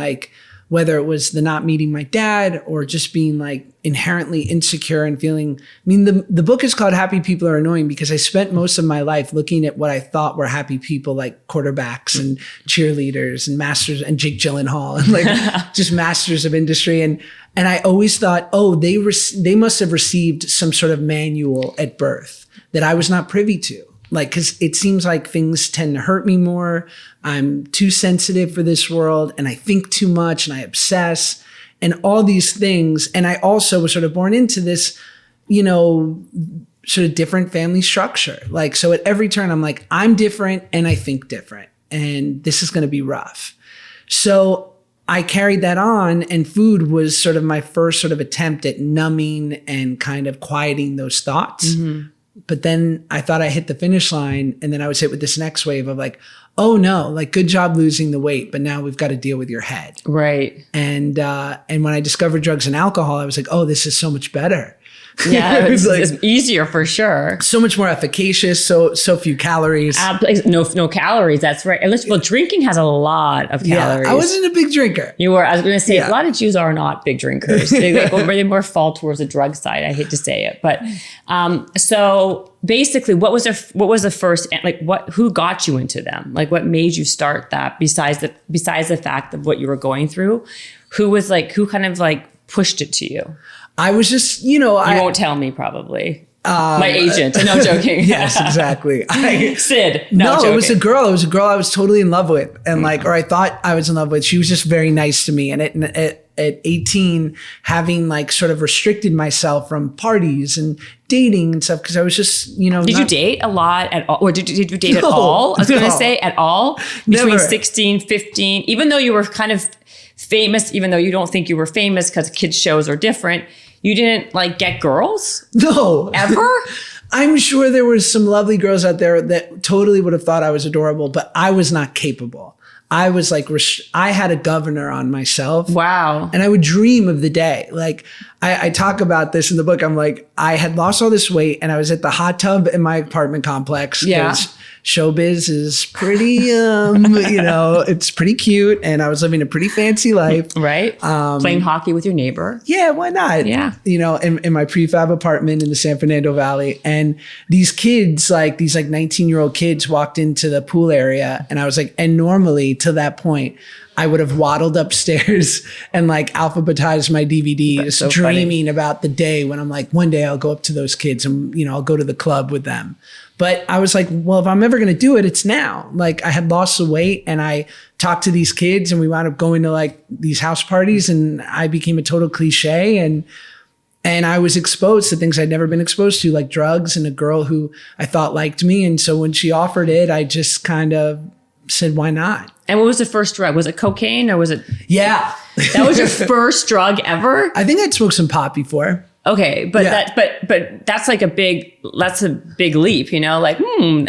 whether it was the not meeting my dad or just being inherently insecure and feeling, the book is called Happy People Are Annoying because I spent most of my life looking at what I thought were happy people like quarterbacks and cheerleaders and masters and Jake Gyllenhaal and just masters of industry. And I always thought, they must have received some sort of manual at birth that I was not privy to. Because it seems like things tend to hurt me more. I'm too sensitive for this world and I think too much and I obsess and all these things. And I also was sort of born into this, sort of different family structure. So at every turn, I'm like, I'm different and I think different and this is going to be rough. So I carried that on and food was sort of my first sort of attempt at numbing and kind of quieting those thoughts. Mm-hmm. But then I thought I hit the finish line and then I was hit with this next wave of oh no, good job losing the weight, but now we've got to deal with your head. Right. And when I discovered drugs and alcohol, I was like, oh, this is so much better. Yeah, it's easier for sure. So much more efficacious, so few calories. No calories, that's right. Well, drinking has a lot of calories. Yeah, I wasn't a big drinker. You were. I was going to say, a lot of Jews are not big drinkers. They more fall towards the drug side. I hate to say it. But so basically, what was the first, who got you into them? What made you start that besides the fact of what you were going through? Who kind of pushed it to you? I was just, you won't tell me probably. My agent. No, joking. Yes, exactly. Sid. No, it was a girl. It was a girl I was totally in love with. And or I thought I was in love with. She was just very nice to me. And at 18, having sort of restricted myself from parties and dating and stuff, because I was just, Did you date a lot at all? Or did you date at all? I was going to say at all? Between Never. 16, 15, even though you were kind of famous, even though you don't think you were famous because kids shows are different, you didn't get girls? No. Ever? I'm sure there were some lovely girls out there that totally would have thought I was adorable, but I was not capable. I was like, I had a governor on myself. Wow. And I would dream of the day. Like I talk about this in the book. I'm like, I had lost all this weight and I was at the hot tub in my apartment complex. Yeah. Showbiz is pretty, it's pretty cute. And I was living a pretty fancy life. Right. Playing hockey with your neighbor. Yeah, why not? Yeah. In my prefab apartment in the San Fernando Valley. And these kids, like these 19-year-old kids walked into the pool area. And I was like, and normally to that point, I would have waddled upstairs and like alphabetized my DVDs, so dreaming about the day when I'm like, one day I'll go up to those kids and, I'll go to the club with them. But I was like, well, if I'm ever going to do it, it's now. Like I had lost the weight and I talked to these kids and we wound up going to like these house parties and I became a total cliche and I was exposed to things I'd never been exposed to, like drugs and a girl who I thought liked me. And so when she offered it, I just kind of said, why not? And what was the first drug? Was it cocaine or was it? Yeah. That was your first drug ever? I think I'd smoked some pot before. Okay, but that's like a big leap, like,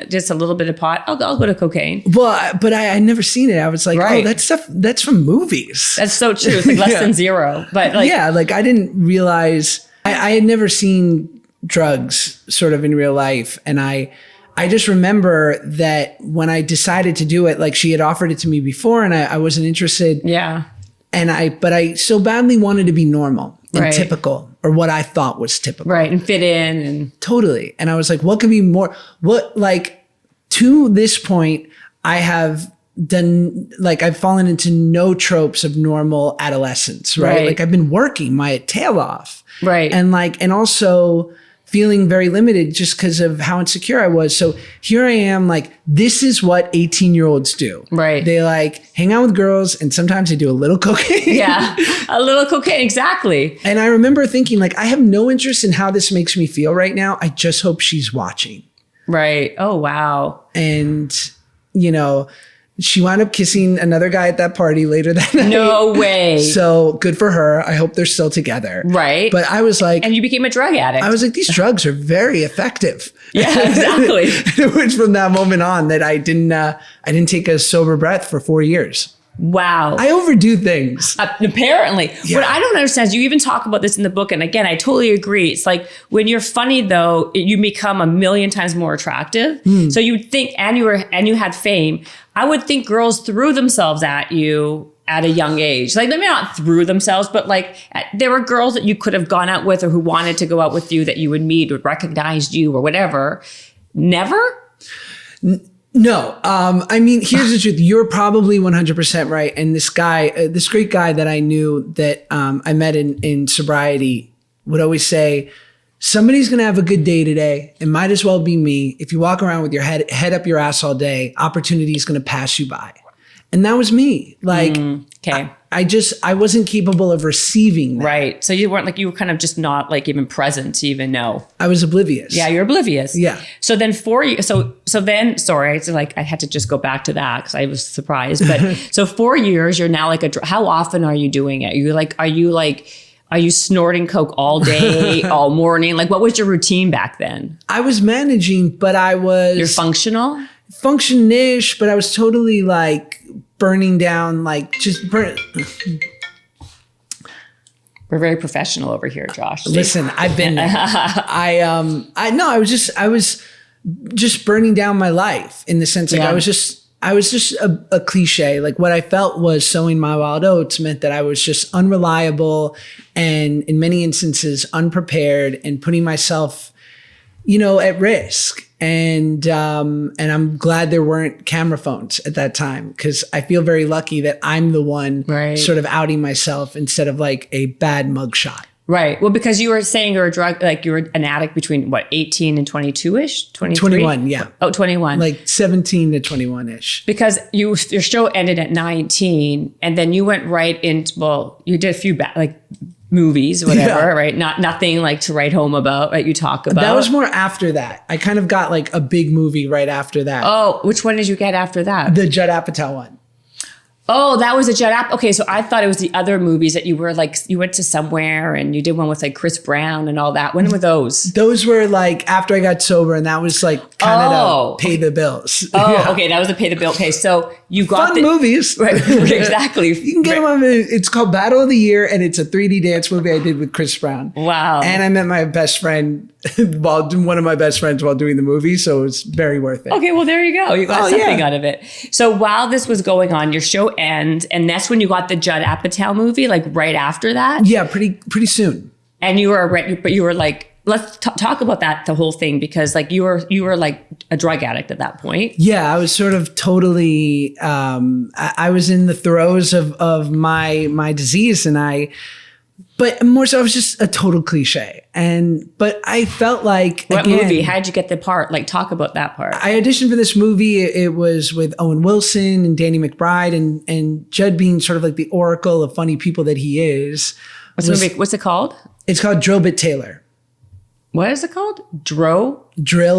just a little bit of pot. I'll go to cocaine. Well, but I had never seen it. I was like, right. Oh, that's stuff that's from movies. That's so true. It's like less than zero. But like, yeah, like I didn't realize I had never seen drugs sort of in real life. And I just remember that when I decided to do it, like she had offered it to me before and I wasn't interested. Yeah. But I so badly wanted to be normal and right. typical, or what I thought was typical. Right. And fit in and totally. And I was like, what could be more, to this point, I have done, like I've fallen into no tropes of normal adolescence, right? Like I've been working my tail off. Right. And also feeling very limited just because of how insecure I was. So here I am, like, this is what 18-year-olds do. Right. They like hang out with girls and sometimes they do a little cocaine. Yeah, a little cocaine, exactly. And I remember thinking, like, I have no interest in how this makes me feel right now. I just hope she's watching. Right. Oh, wow. And, she wound up kissing another guy at that party later that night. No way. So good for her. I hope they're still together. Right. But I was like... And you became a drug addict. I was like, these drugs are very effective. Yeah, exactly. It was from that moment on that I didn't take a sober breath for 4 years. Wow. I overdo things. Apparently. Yeah. What I don't understand is you even talk about this in the book. And again, I totally agree. It's like when you're funny, though, you become a million times more attractive. So you'd think, and you had fame. I would think girls threw themselves at you at a young age. Like, maybe not threw themselves, but like there were girls that you could have gone out with or who wanted to go out with you that you would meet or recognized you or whatever. Never? No. I mean, here's the truth. You're probably 100% right. And this guy, this great guy that I knew that I met in sobriety would always say, somebody's going to have a good day today. It might as well be me. If you walk around with your head up your ass all day, opportunity is going to pass you by. And that was me. Like, okay. I wasn't capable of receiving that. Right. So you weren't like, you were kind of just not like even present to even know. I was oblivious. Yeah, you're oblivious. Yeah. So then then, sorry, it's like I had to just go back to that because I was surprised. But so 4 years, you're now like how often are you doing it? Are you snorting coke all day, all morning? Like, what was your routine back then? I was managing, but You're functional? Function-ish, but I was totally like burning down, like We're very professional over here, Josh. Listen, I've been there. I was just burning down my life in the sense, like, I was just a cliche. Like, what I felt was sowing my wild oats meant that I was just unreliable and in many instances unprepared and putting myself, at risk. And I'm glad there weren't camera phones at that time, because I feel very lucky that I'm the one sort of outing myself instead of like a bad mugshot. Right. Well, because you were saying you were an addict between 18 and 22-ish? 21, yeah. Oh, 21. Like 17 to 21-ish. Because your show ended at 19 and then you went right into, you did a few movies, whatever, right? Nothing like to write home about, right? You talk about. That was more after that. I kind of got like a big movie right after that. Oh, which one did you get after that? The Judd Apatow one. Oh, that was a Judd Apatow. Okay, so I thought it was the other movies that you were like, you went to somewhere and you did one with like Chris Brown and all that. When were those? Those were like after I got sober, and that was like kind of to pay the bills. Oh, okay, that was a pay the bill. Okay, so you got fun movies. Right, exactly. You can get them on. It's called Battle of the Year, and it's a 3D dance movie I did with Chris Brown. Wow. And I met my best friend, one of my best friends while doing the movie, so it was very worth it. Okay, well, there you go. You got something out of it. So while this was going on, your show ends, and that's when you got the Judd Apatow movie, like right after that? Yeah, pretty soon. And you were like, let's talk about that, the whole thing, because like you were like a drug addict at that point. Yeah, I was sort of totally, I was in the throes of my disease, but more so I was just a total cliche. But I felt like, what movie? How'd you get the part? Like, talk about that part. I auditioned for this movie. It was with Owen Wilson and Danny McBride, and Judd being sort of like the oracle of funny people that he is. What's it called? It's called Drill Bit Taylor. What is it called? Drill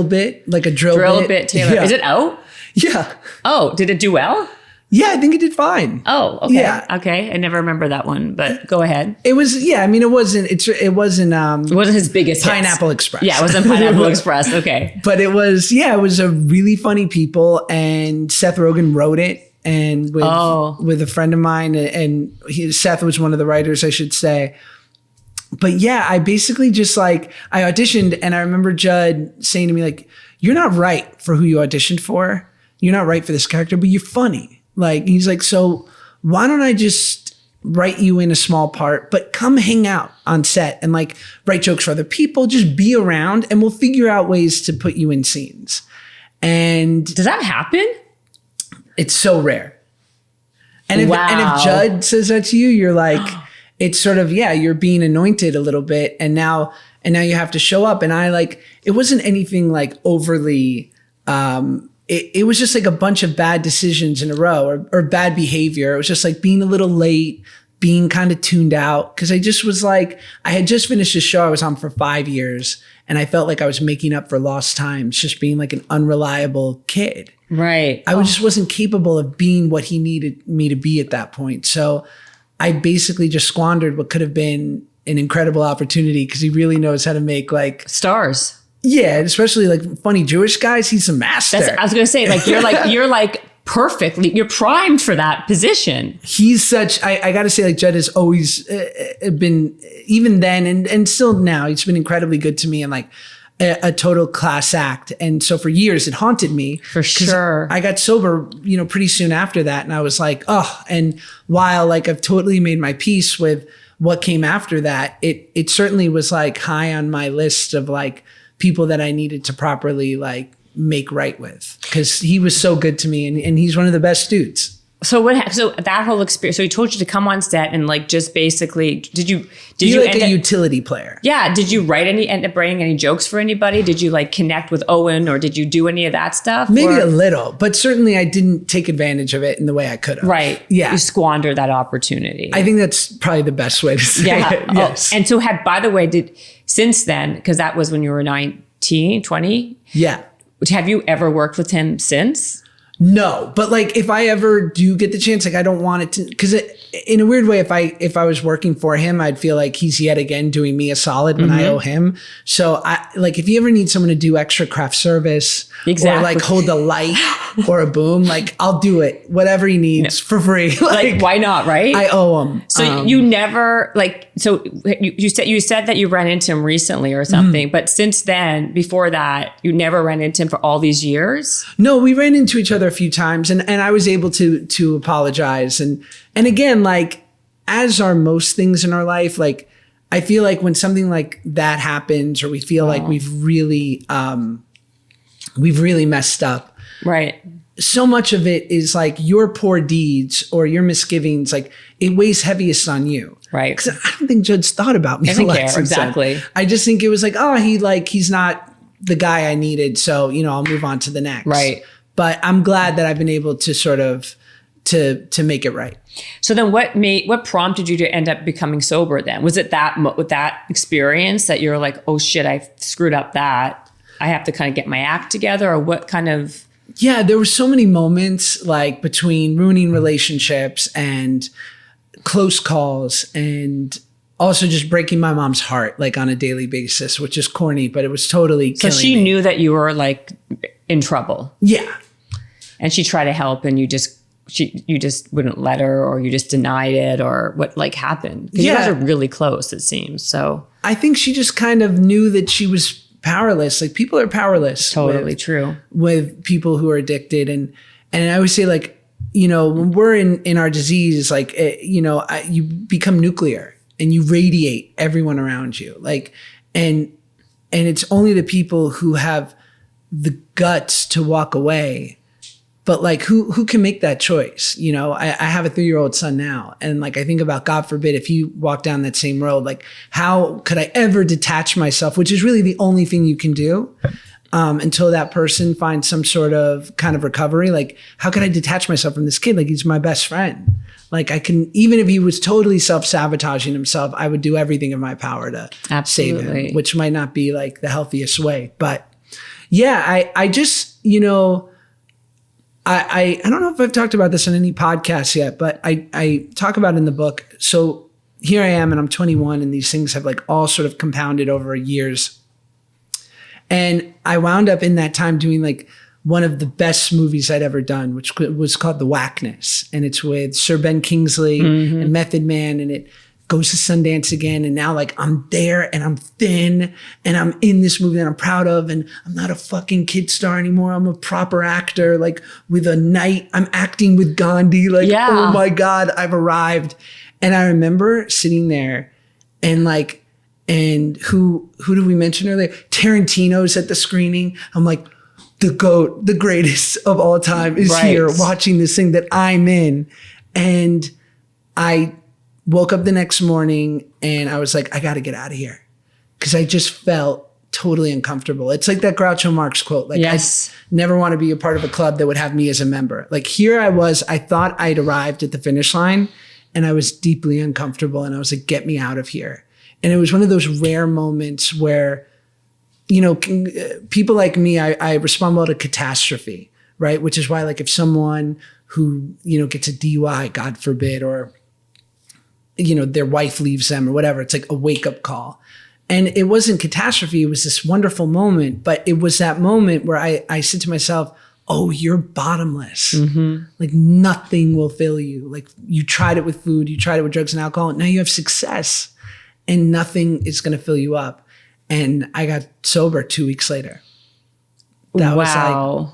Bit, like a drill bit Taylor. Yeah. Is it out? Yeah. Oh, did it do well? Yeah, I think it did fine. Oh, okay. Yeah. Okay. I never remember that one, but go ahead. It was, yeah, I mean, it wasn't his biggest Pineapple hits. Express. Yeah, it wasn't Pineapple Express. Okay. But it was a really funny people, and Seth Rogen wrote it, and with a friend of mine, and Seth was one of the writers, I should say. But yeah, I basically just like, I auditioned, and I remember Judd saying to me, like, you're not right for who you auditioned for. You're not right for this character, but you're funny. Like, he's like, so why don't I just write you in a small part, but come hang out on set and like write jokes for other people, just be around, and we'll figure out ways to put you in scenes. And does that happen? It's so rare. And if Judd says that to you, you're like, it's sort of, yeah, you're being anointed a little bit. And now you have to show up. And it wasn't anything like overly, it was just like a bunch of bad decisions in a row or bad behavior. It was just like being a little late, being kind of tuned out. Cause I just was like, I had just finished a show I was on for 5 years, and I felt like I was making up for lost times, just being like an unreliable kid. Right. I just wasn't capable of being what he needed me to be at that point. So I basically just squandered what could have been an incredible opportunity, because he really knows how to make like stars. Yeah, especially like funny Jewish guys. He's a master. I was gonna say, like, you're like perfect. You're primed for that position. He's such. I got to say, like, Judd has always been, even then and still now, he's been incredibly good to me, and like a total class act. And so for years, it haunted me. For sure. I got sober, pretty soon after that, and I was like, oh. And while like I've totally made my peace with what came after that, it certainly was like high on my list of like people that I needed to properly like make right with, because he was so good to me, and he's one of the best dudes. So so that whole experience, so he told you to come on set and like just basically, did you like a utility player? Yeah. Did you end up writing any jokes for anybody? Did you like connect with Owen, or did you do any of that stuff? Maybe a little, but certainly I didn't take advantage of it in the way I could have. Right. Yeah. You squandered that opportunity. I think that's probably the best way to say it. Yes. And so by the way, since then, because that was when you were 19, 20. Yeah. Have you ever worked with him since? No, but like if I ever do get the chance, like I don't want it to, because in a weird way, if I was working for him, I'd feel like he's yet again doing me a solid when I owe him. So I like, if you ever need someone to do extra craft service, or like hold a light or a boom, like I'll do it, whatever he needs for free. Like why not, right? I owe him. So you never so you said that you ran into him recently or something, but since then, before that, you never ran into him for all these years? No, we ran into each other a few times, and I was able to apologize. And again, like, as are most things in our life, like I feel like when something like that happens, or we feel like we've really messed up. Right. So much of it is like your poor deeds or your misgivings, like it weighs heaviest on you. Right. Because I don't think Judd's thought about me. Doesn't care. Exactly. I just think it was like, oh, he's not the guy I needed, so I'll move on to the next. Right. But I'm glad that I've been able to sort of to make it right. So then what prompted you to end up becoming sober then? Was it with that experience that you're like, oh shit, I screwed up that, I have to kind of get my act together? Or what kind of... Yeah, there were so many moments like between ruining relationships and close calls and also just breaking my mom's heart like on a daily basis, which is corny, but it was totally killing me. So she knew that you were like in trouble. Yeah. And she tried to help and you just wouldn't let her, or you just denied it, or what like happened? Because you guys are really close, it seems. So I think she just kind of knew that she was powerless. Like people are powerless. Totally true. With people who are addicted. And I always say like, you know, when we're in our disease, like, you know, you become nuclear and you radiate everyone around you. Like, and it's only the people who have the guts to walk away. But like, who can make that choice? You know, I have a 3-year-old son now. And like, I think about, God forbid, if you walk down that same road, like how could I ever detach myself, which is really the only thing you can do until that person finds some sort of kind of recovery. Like, how could I detach myself from this kid? Like, he's my best friend. Like I can, even if he was totally self-sabotaging himself, I would do everything in my power to save him, which might not be like the healthiest way. But yeah, I just, you know, I don't know if I've talked about this on any podcast yet, but I talk about it in the book. So here I am and I'm 21 and these things have like all sort of compounded over years. And I wound up in that time doing like one of the best movies I'd ever done, which was called The Whackness. And it's with Sir Ben Kingsley and Method Man, and it goes to Sundance again. And now like I'm there and I'm thin and I'm in this movie that I'm proud of. And I'm not a fucking kid star anymore. I'm a proper actor, like with a night, I'm acting with Gandhi. Like, oh my God, I've arrived. And I remember sitting there and like, and who did we mention earlier? Tarantino's at the screening. I'm like, the GOAT, the greatest of all time is here watching this thing that I'm in. And I woke up the next morning and I was like, I got to get out of here. Because I just felt totally uncomfortable. It's like that Groucho Marx quote. Like, I never want to be a part of a club that would have me as a member. Like here I was, I thought I'd arrived at the finish line and I was deeply uncomfortable. And I was like, get me out of here. And it was one of those rare moments where, you know, people like me, I respond well to catastrophe, right? Which is why like if someone who, you know, gets a DUI, God forbid, or you know, their wife leaves them or whatever. It's like a wake up call. And it wasn't catastrophe. It was this wonderful moment, but it was that moment where I said to myself, oh, you're bottomless. Like nothing will fill you. Like you tried it with food, you tried it with drugs and alcohol. Now you have success and nothing is going to fill you up. And I got sober 2 weeks later. That was like,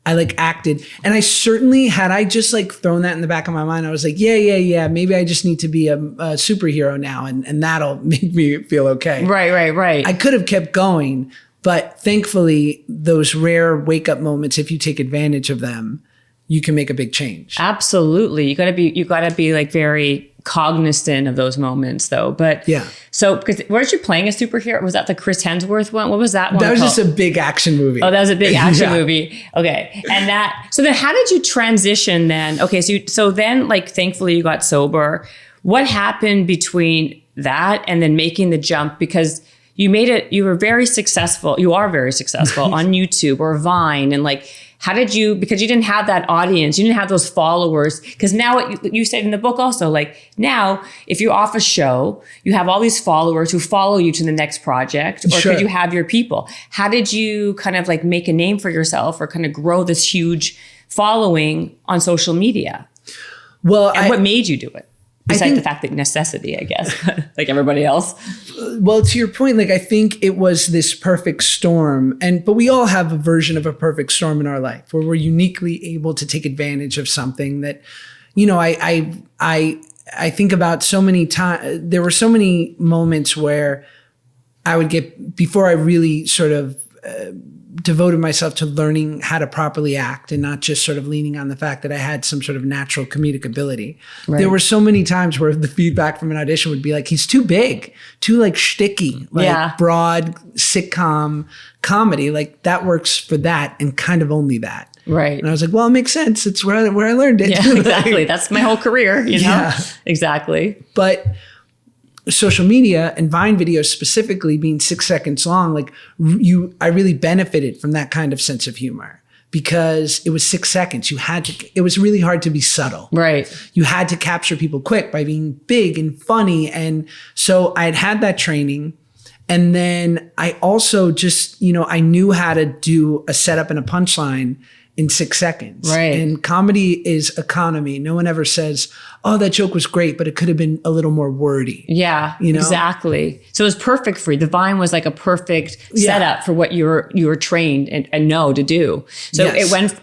I like acted. And I certainly, had I just like thrown that in the back of my mind, I was like, yeah. Maybe I just need to be a superhero now and that'll make me feel okay. Right. I could have kept going, but thankfully those rare wake up moments, if you take advantage of them, you can make a big change. Absolutely. You gotta be like very cognizant of those moments though. But so because weren't you playing a superhero? Was that the Chris Hemsworth one? What was that one? That was just a big action movie. Oh, that was a big action movie. Okay. And so then how did you transition then? Okay. So then like, thankfully you got sober. What happened between that and then making the jump? Because you were very successful. You are very successful on YouTube or Vine. And like, how did you, because you didn't have that audience, you didn't have those followers. Because now you said in the book also, like now, if you're off a show, you have all these followers who follow you to the next project, or could you have your people? How did you kind of like make a name for yourself or kind of grow this huge following on social media? Well, and what made you do it? Besides the fact that necessity, I guess, like everybody else. Well, to your point, like I think it was this perfect storm, but we all have a version of a perfect storm in our life where we're uniquely able to take advantage of something that, you know, I think about so many times. There were so many moments where I would get, before I really sort of devoted myself to learning how to properly act and not just sort of leaning on the fact that I had some sort of natural comedic ability. There were so many times where the feedback from an audition would be like, he's too big, too like shticky, like broad sitcom comedy. Like that works for that and kind of only that. Right. And I was like, well, it makes sense. It's where I learned it. Yeah, exactly. That's my whole career, you know? Yeah. Exactly. But social media and Vine videos specifically being 6 seconds long, like I really benefited from that kind of sense of humor because it was 6 seconds. It was really hard to be subtle. Right. You had to capture people quick by being big and funny. And so I had that training. And then I also just, I knew how to do a setup and a punchline in 6 seconds. Right. And comedy is economy. No one ever says, oh, that joke was great, but it could have been a little more wordy. Yeah, exactly. So it was perfect for you. The Vine was like a perfect setup for what you were trained and know to do. So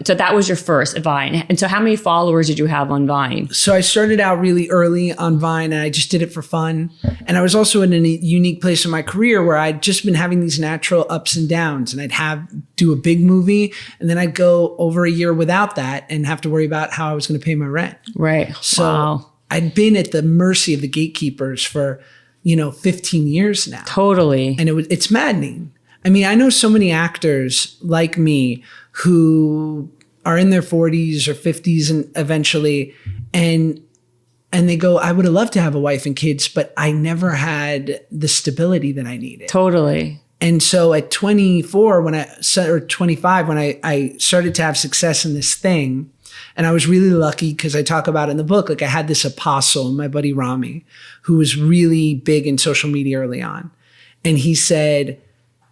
so that was your first Vine. And so how many followers did you have on Vine? So I started out really early on Vine and I just did it for fun. And I was also in a unique place in my career where I'd just been having these natural ups and downs, and I'd do a big movie and then I'd go over a year without that and have to worry about how I was going to pay my rent. Right. So wow. I'd been at the mercy of the gatekeepers for, 15 years now. Totally. And it's maddening. I mean, I know so many actors like me who are in their 40s or 50s and eventually, and they go, I would have loved to have a wife and kids, but I never had the stability that I needed. Totally. And so at 24, or 25, when I started to have success in this thing, and I was really lucky because I talk about in the book, like I had this apostle, my buddy Rami, who was really big in social media early on. And he said,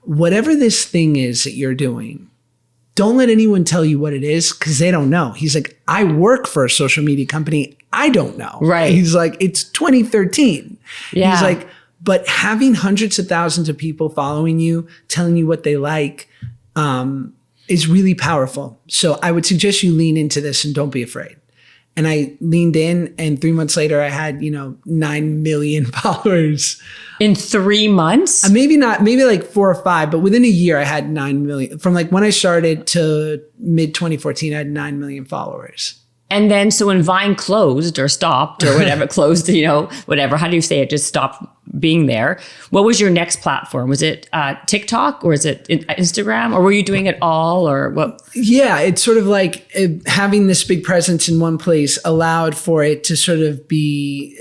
whatever this thing is that you're doing, don't let anyone tell you what it is because they don't know. He's like, I work for a social media company. I don't know. Right. He's like, it's 2013. Yeah. He's like, but having hundreds of thousands of people following you, telling you what they like, is really powerful. So I would suggest you lean into this and don't be afraid. And I leaned in, and 3 months later I had, 9 million followers. In 3 months? Maybe not, maybe like 4 or 5, but within a year I had 9 million. From like when I started to mid 2014, I had 9 million followers. And then, so when Vine closed or stopped or whatever, closed, whatever, how do you say it? Just stopped being there. What was your next platform? Was it TikTok, or is it Instagram, or were you doing it all, or what? Yeah, it's sort of like having this big presence in one place allowed for it to sort of be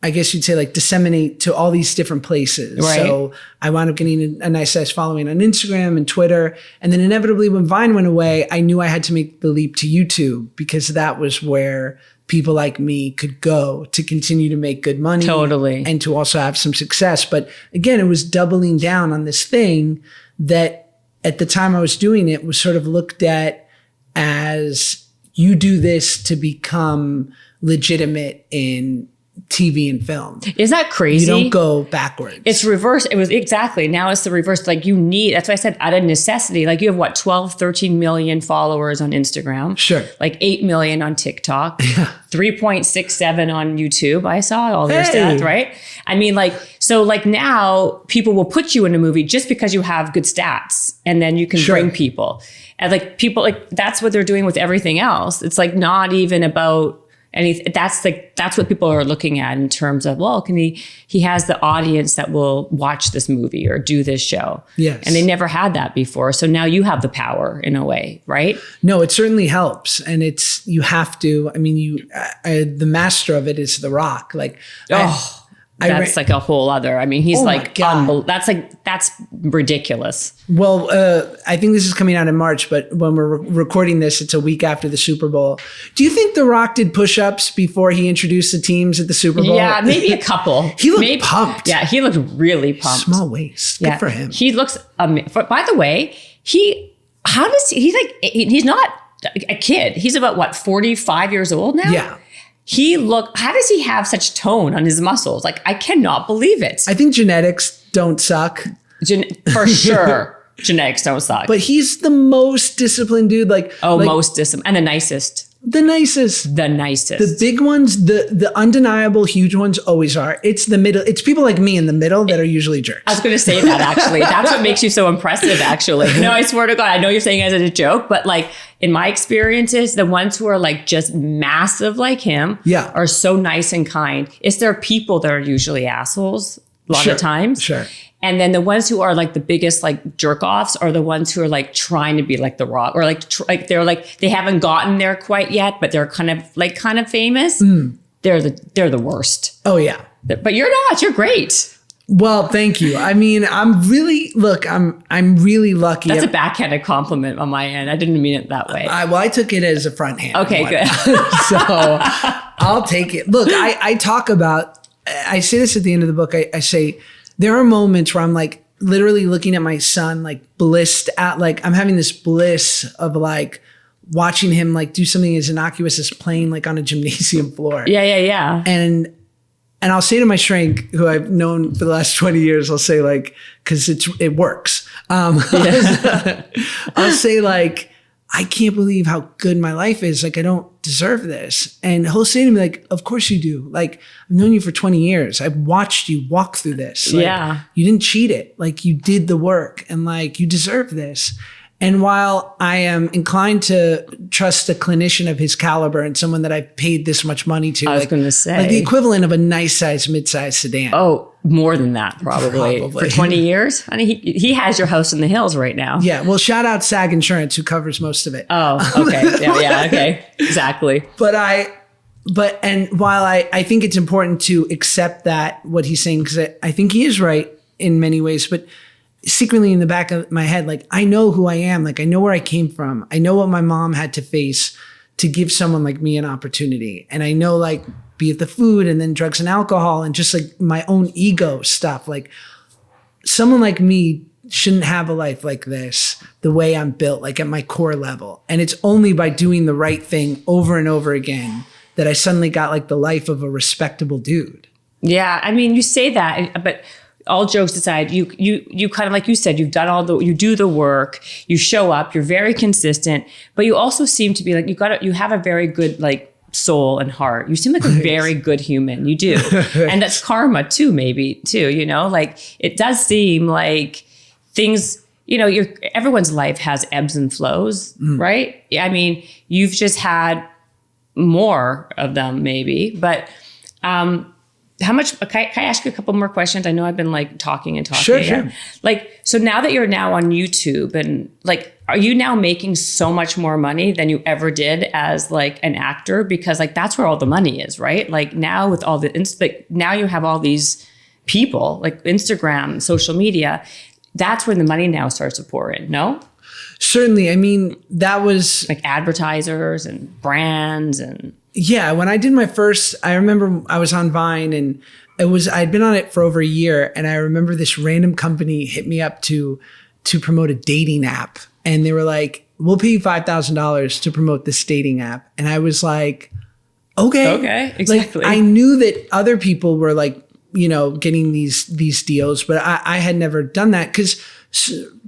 I guess you'd say, like, disseminate to all these different places. Right. So I wound up getting a nice size following on Instagram and Twitter. And then inevitably when Vine went away, I knew I had to make the leap to YouTube because that was where people like me could go to continue to make good money. Totally. And to also have some success. But again, it was doubling down on this thing that at the time I was doing it was sort of looked at as, you do this to become legitimate in TV and film. Isn't that crazy? You don't go backwards. It's reverse. It was exactly. Now it's the reverse. Like, you need, that's why I said out of necessity, like, you have what, 12, 13 million followers on Instagram. Sure. Like 8 million on TikTok. Yeah. 3.67 on YouTube. I saw all their stats, right? I mean, like, so like now people will put you in a movie just because you have good stats, and then you can bring people. And like people, like, that's what they're doing with everything else. It's like not even about anything. That's what people are looking at in terms of, well, he has the audience that will watch this movie or do this show. Yes. And they never had that before. So now you have the power in a way, right? No, it certainly helps. And you have to, I mean, the master of it is The Rock. Like, that's like a whole other, I mean, he's that's ridiculous. Well, I think this is coming out in March, but when we're recording this, it's a week after the Super Bowl. Do you think The Rock did push-ups before he introduced the teams at the Super Bowl? Yeah, maybe a couple. He looked pumped. Yeah, he looked really pumped. Small waist. Good for him. He looks, by the way, he's not a kid. He's about what, 45 years old now? Yeah. How does he have such tone on his muscles? Like, I cannot believe it. I think genetics don't suck. For sure. Genetics don't suck. But he's the most disciplined dude. Most disciplined. And the nicest. The nicest. The big ones, the undeniable huge ones always are. It's the middle. It's people like me in the middle that are usually jerks. I was going to say that, actually. That's what makes you so impressive, actually. No, I swear to God, I know you're saying it as a joke, but like, in my experiences, the ones who are like just massive like him are so nice and kind. It's their people that are usually assholes a lot of times. Sure. And then the ones who are like the biggest like jerk offs are the ones who are like trying to be like The Rock, or they're like, they haven't gotten there quite yet, but they're kind of famous. Mm. They're the worst. Oh yeah. But you're not. You're great. Well, thank you. I mean, I'm really lucky. That's a backhanded compliment on my end. I didn't mean it that way. I took it as a front hand. Okay, good. So I'll take it. Look, I talk about, I say this at the end of the book. I say, there are moments where I'm like literally looking at my son, like blissed out, like I'm having this bliss of like watching him like do something as innocuous as playing like on a gymnasium floor. Yeah. And I'll say to my shrink, who I've known for the last 20 years, I'll say like, cause it works. I'll say like, I can't believe how good my life is. Like, I don't deserve this. And he'll say to me like, of course you do. Like, I've known you for 20 years. I've watched you walk through this. Like, you didn't cheat it. Like, you did the work and like, you deserve this. And while I am inclined to trust a clinician of his caliber and someone that I've paid this much money to, I was going to say, like the equivalent of a nice size, mid-sized sedan. Oh, more than that, probably. For 20 years. I mean, he has your house in the hills right now. Yeah. Well, shout out SAG Insurance, who covers most of it. Oh, okay. Yeah. Okay. Exactly. While I think it's important to accept that what he's saying, because I think he is right in many ways, but secretly in the back of my head, like I know who I am. Like I know where I came from. I know what my mom had to face to give someone like me an opportunity. And I know like, be it the food and then drugs and alcohol and just like my own ego stuff. Like someone like me shouldn't have a life like this, the way I'm built, like at my core level. And it's only by doing the right thing over and over again that I suddenly got like the life of a respectable dude. Yeah. I mean, you say that, but all jokes aside, you kind of, like you said, you do the work, you show up, you're very consistent, but you also seem to be like, you have a very good like soul and heart. You seem like a very good human. You do. And that's karma too, maybe too, you know, like it does seem like things, you know, everyone's life has ebbs and flows, right? I mean, you've just had more of them maybe, but, how much, can I ask you a couple more questions? I know I've been like talking. Sure. Like, so now that you're now on YouTube and like, are you now making so much more money than you ever did as like an actor? Because like, that's where all the money is, right? Like now with all now you have all these people like Instagram, social media, that's where the money now starts to pour in, no? Certainly. I mean, that was like advertisers and brands and... Yeah, when I did my first, I remember I was on Vine and I'd been on it for over a year. And I remember this random company hit me up to promote a dating app. And they were like, we'll pay you $5,000 to promote this dating app. And I was like, okay, exactly. Like, I knew that other people were like, you know, getting these deals, but I had never done that because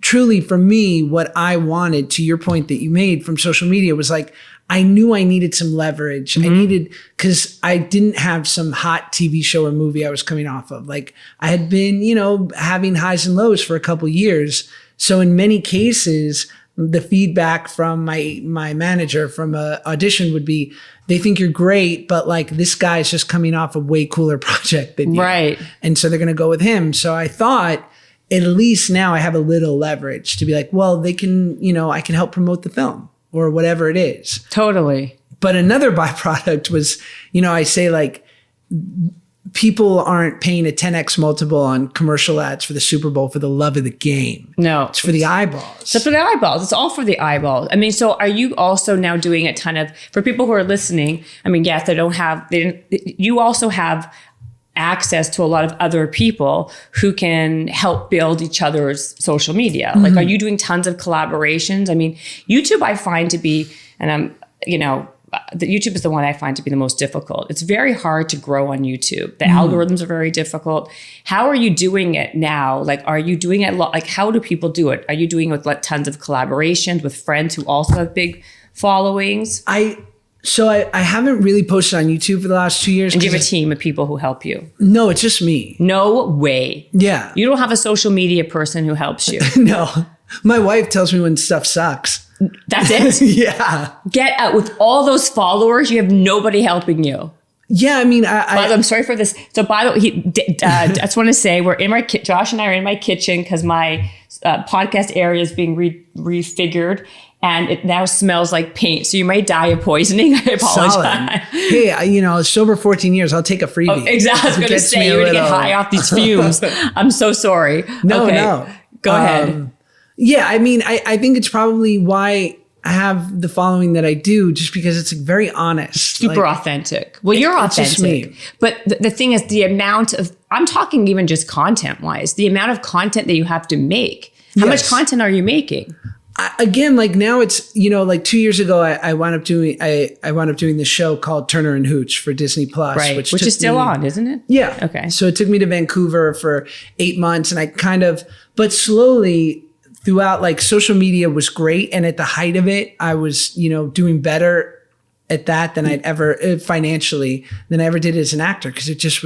truly for me, what I wanted, to your point that you made from social media, was like, I knew I needed some leverage. Because I didn't have some hot TV show or movie I was coming off of. Like I had been, you know, having highs and lows for a couple years. So in many cases, the feedback from my manager from an audition would be, they think you're great, but like this guy's just coming off a way cooler project than you. Right. And so they're going to go with him. So I thought, at least now I have a little leverage to be like, well, they can, you know, I can help promote the film or whatever it is. Totally. But another byproduct was, you know, I say like people aren't paying a 10x multiple on commercial ads for the Super Bowl for the love of the game. No. It's for the eyeballs. It's for the eyeballs. It's all for the eyeballs. I mean, so are you also now doing a ton of, for people who are listening, I mean, yes, you also have access to a lot of other people who can help build each other's social media. Like, are you doing tons of collaborations? I mean, YouTube I find to be, and I'm, you know, the YouTube is the one I find to be the most difficult. It's very hard to grow on YouTube. The algorithms are very difficult. How are you doing it now? Like, are you doing it like, how do people do it? Are you doing it with like tons of collaborations with friends who also have big followings? So I haven't really posted on YouTube for the last 2 years. And you have a team of people who help you? No, it's just me. No way. Yeah. You don't have a social media person who helps you? No. My wife tells me when stuff sucks. That's it? Yeah. Get out. With all those followers, you have nobody helping you. Yeah, I mean, I'm sorry for this. So by the way, I just want to say Josh and I are in my kitchen because my podcast area is being refigured, and it now smells like paint. So you might die of poisoning. I apologize. Solid. Hey, sober 14 years. I'll take a freebie. Oh, exactly. I was going to say, you're going to get high off these fumes. I'm so sorry. No. Go ahead. Yeah, I think it's probably why I have the following that I do, just because it's very honest. Super authentic. Well, you're authentic. It's just me. But the thing is, the amount of, I'm talking even just content-wise, the amount of content that you have to make. How much content are you making? Again, like now it's, like 2 years ago, I wound up doing this show called Turner and Hooch for Disney Plus, right. which is still on, isn't it? Yeah. Okay. So it took me to Vancouver for 8 months, and but slowly throughout, like, social media was great. And at the height of it, I was, doing better at that than I'd ever financially than I ever did as an actor. Cause it just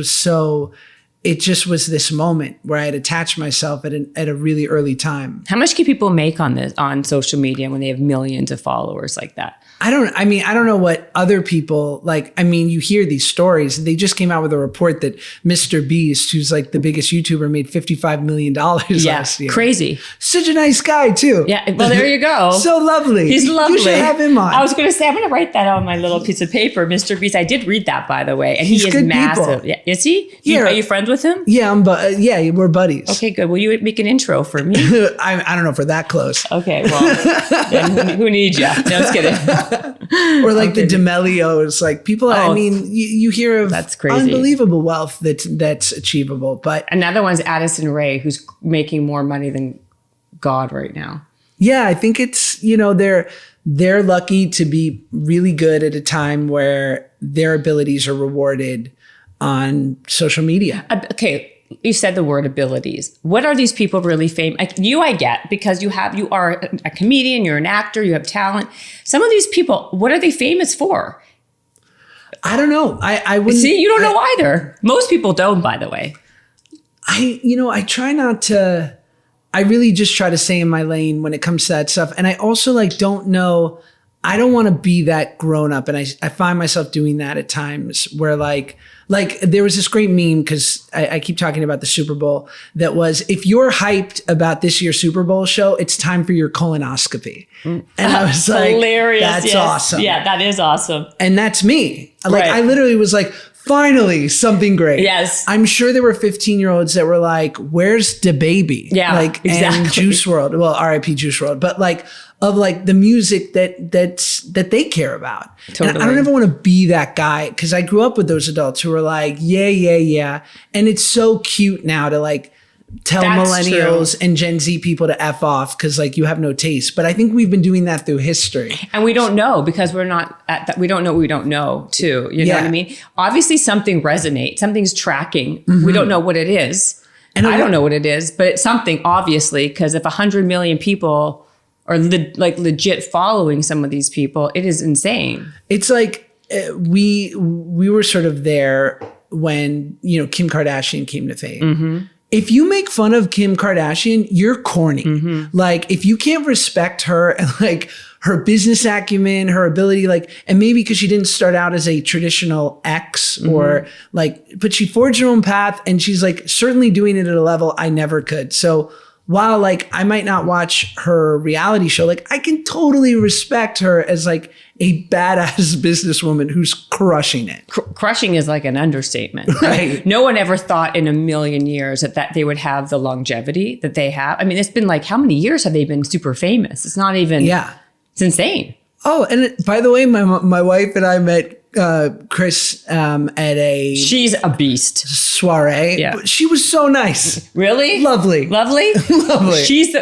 was this moment where I had attached myself at a really early time. How much can people make on social media when they have millions of followers like that? I don't know what other people like. You hear these stories. They just came out with a report that Mr. Beast, who's like the biggest YouTuber, made $55 million last year. Crazy. Such a nice guy too. Yeah. Well, there you go. So lovely. He's lovely. You should have him on. I was going to say, I'm going to write that on my little piece of paper, Mr. Beast. I did read that, by the way. And He's he is good massive. people. Yeah. Is he? Yeah. Are you friends with him? Yeah, we're buddies. Okay, good. Will you make an intro for me? I don't know if we're that close. Okay, well, then who needs you? No, just kidding. Or like the D'Amelios, like people. You hear of that's crazy. Unbelievable wealth that's achievable. But another one's Addison Rae, who's making more money than God right now. Yeah, I think it's they're lucky to be really good at a time where their abilities are rewarded on social media. Okay. You said the word abilities. What are these people really famous? I get, because you are a comedian, you're an actor, you have talent. Some of these people, what are they famous for? I don't know. I wouldn't. See, you don't know either. Most people don't, by the way. I try not to. I really just try to stay in my lane when it comes to that stuff. And I also don't know. I don't want to be that grown up. And I find myself doing that at times where like there was this great meme, because I keep talking about the Super Bowl, that was, if you're hyped about this year's Super Bowl show, it's time for your colonoscopy. And I was like, hilarious. That's awesome. Yeah, that is awesome. And that's me. Like, right. I literally was like, finally, something great. Yes. I'm sure there were 15-year-olds that were like, where's the baby? Yeah, exactly. And Juice WRLD. Well, RIP Juice WRLD. But of the music that they care about. Totally. And I don't ever want to be that guy, because I grew up with those adults who were like, yeah. And it's so cute now to tell That's millennials true. and Gen Z people to F off because you have no taste. But I think we've been doing that through history. And we don't know, because we're not at that. We don't know what we don't know too. You know what I mean? Obviously something resonates. Something's tracking. Mm-hmm. We don't know what it is. And I don't know what it is, but it's something, obviously, because if 100 million people are legit following some of these people, it is insane. It's like we were sort of there when, Kim Kardashian came to fame. Mm-hmm. If you make fun of Kim Kardashian, you're corny. Mm-hmm. If you can't respect her and her business acumen, her ability, and maybe because she didn't start out as a traditional ex or but she forged her own path, and she's certainly doing it at a level I never could. So while I might not watch her reality show, I can totally respect her as a badass businesswoman who's crushing it. Crushing is an understatement. Right. No one ever thought in a million years that they would have the longevity that they have. I mean, it's been how many years have they been super famous? It's not even, it's insane. Oh, and by the way, my wife and I met Chris at she's a beast soiree. Yeah. She was so nice. Really? Lovely. Lovely? Lovely. She's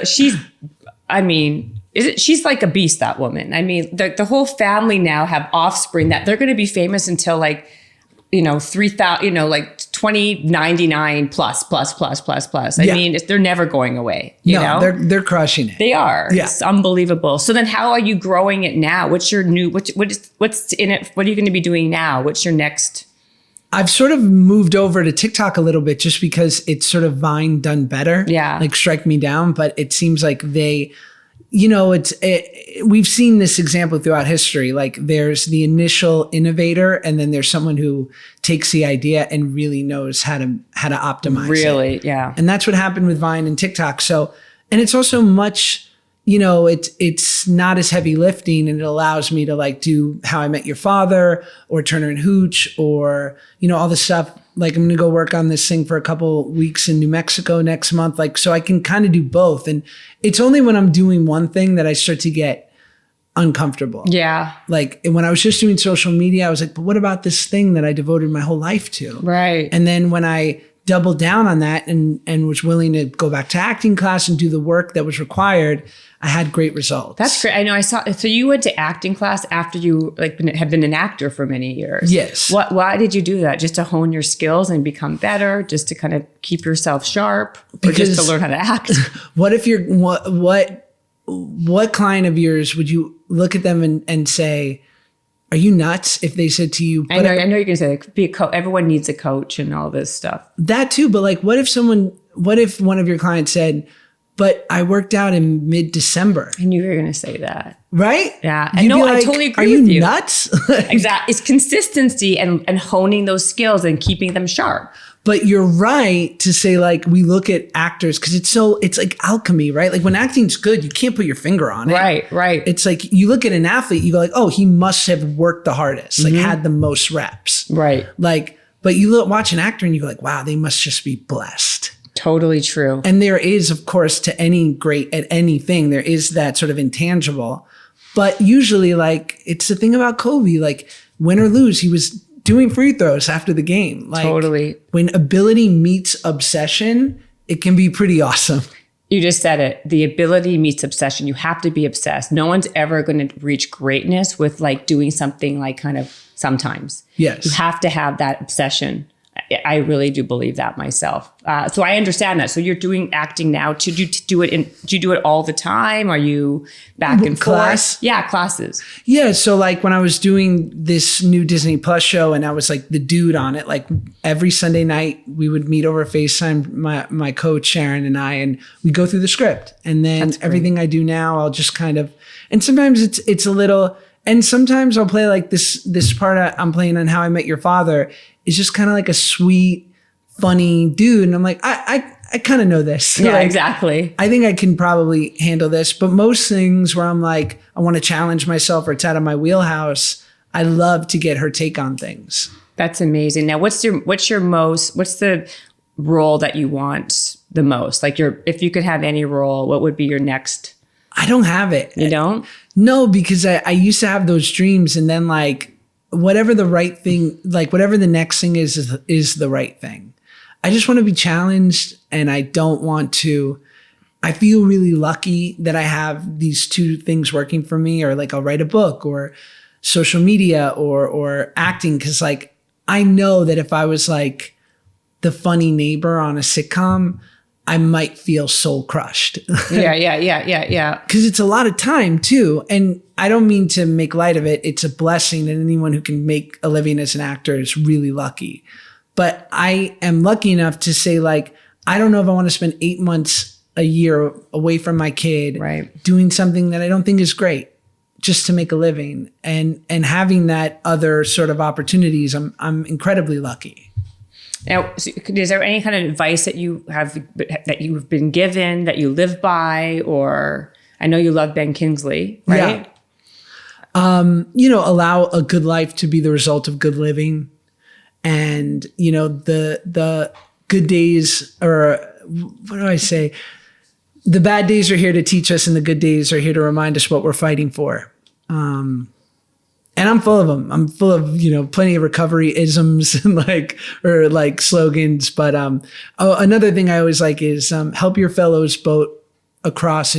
like a beast, that woman. I mean, the whole family now have offspring that they're going to be famous until 3,000, 2099 plus. I mean, they're never going away. You know? They're crushing it. They are. Yeah. It's unbelievable. So then how are you growing it now? What's your new, what's in it? What are you going to be doing now? What's your next? I've sort of moved over to TikTok a little bit just because it's sort of Vine done better. Yeah. Strike Me Down. But it seems like we've seen this example throughout history. There's the initial innovator, and then there's someone who takes the idea and really knows how to optimize it. Really, yeah. And that's what happened with Vine and TikTok. So And it's also much, it's not as heavy lifting, and it allows me to like do How I Met Your Father or Turner and Hooch or, all the stuff. Like I'm going to go work on this thing for a couple weeks in New Mexico next month. Like, so I can kind of do both. And it's only when I'm doing one thing that I start to get uncomfortable. Yeah. Like when I was just doing social media, I was like, but what about this thing that I devoted my whole life to? Right. And then when I doubled down on that and was willing to go back to acting class and do the work that was required, I had great results. That's great. I know I saw, so you went to acting class after you have been an actor for many years. Yes. Why did you do that? Just to hone your skills and become better? Just to kind of keep yourself sharp? Or just to learn how to act? What if you're, what client of yours would you look at them and say, are you nuts? If they said to you, I know you're going to say like, be a coach. Everyone needs a coach and all this stuff. That too. But like, what if one of your clients said, but I worked out in mid-December? I knew you were going to say that. Right? Yeah. And no, I totally agree with you. Are you nuts? Exactly. It's consistency and honing those skills and keeping them sharp. But you're right to say, like, we look at actors because it's like alchemy, right? Like when acting's good, you can't put your finger on it. Right. It's like you look at an athlete, you go like, oh, he must have worked the hardest, like had the most reps. Right. Like, but you watch an actor and you go like, wow, they must just be blessed. Totally true. And there is, of course, to any great at anything, there is that sort of intangible. But usually, like, it's the thing about Kobe, like win or lose, he was doing free throws after the game. Like, totally. When ability meets obsession, it can be pretty awesome. You just said it. The ability meets obsession. You have to be obsessed. No one's ever going to reach greatness with like doing something like kind of sometimes. Yes. You have to have that obsession. I really do believe that myself. So I understand that. So you're doing acting now. Do you do it all the time? Are you back and class? Forth? Yeah, classes. Yeah. So like when I was doing this new Disney Plus show and I was like the dude on it, like every Sunday night we would meet over FaceTime, my coach Sharon and I, and we go through the script. And then everything I do now, I'll just kind of, and sometimes it's a little, and sometimes I'll play like this part I'm playing on How I Met Your Father is just kind of like a sweet, funny dude. And I'm like, I kind of know this. Yeah, like, exactly. I think I can probably handle this. But most things where I'm like, I want to challenge myself or it's out of my wheelhouse, I love to get her take on things. That's amazing. Now, what's the role that you want the most? Like if you could have any role, what would be your next? I don't have it. You don't? No, because I used to have those dreams and then like, whatever the right thing, like whatever the next thing is the right thing. I just want to be challenged and I feel really lucky that I have these two things working for me, or like I'll write a book or social media or acting. Cause like, I know that if I was like the funny neighbor on a sitcom, I might feel soul crushed. Yeah. Because it's a lot of time too. And I don't mean to make light of it. It's a blessing, and anyone who can make a living as an actor is really lucky. But I am lucky enough to say, like, I don't know if I want to spend 8 months a year away from my kid, right, doing something that I don't think is great just to make a living, and having that other sort of opportunities. I'm incredibly lucky. Now, is there any kind of advice that you've been given that you live by? Or I know you love Ben Kingsley, right? Yeah. Allow a good life to be the result of good living, and the good days, or what do I say? The bad days are here to teach us, and the good days are here to remind us what we're fighting for. And I'm full of them. I'm full of, plenty of recovery isms and like slogans. But another thing I always like is help your fellows boat across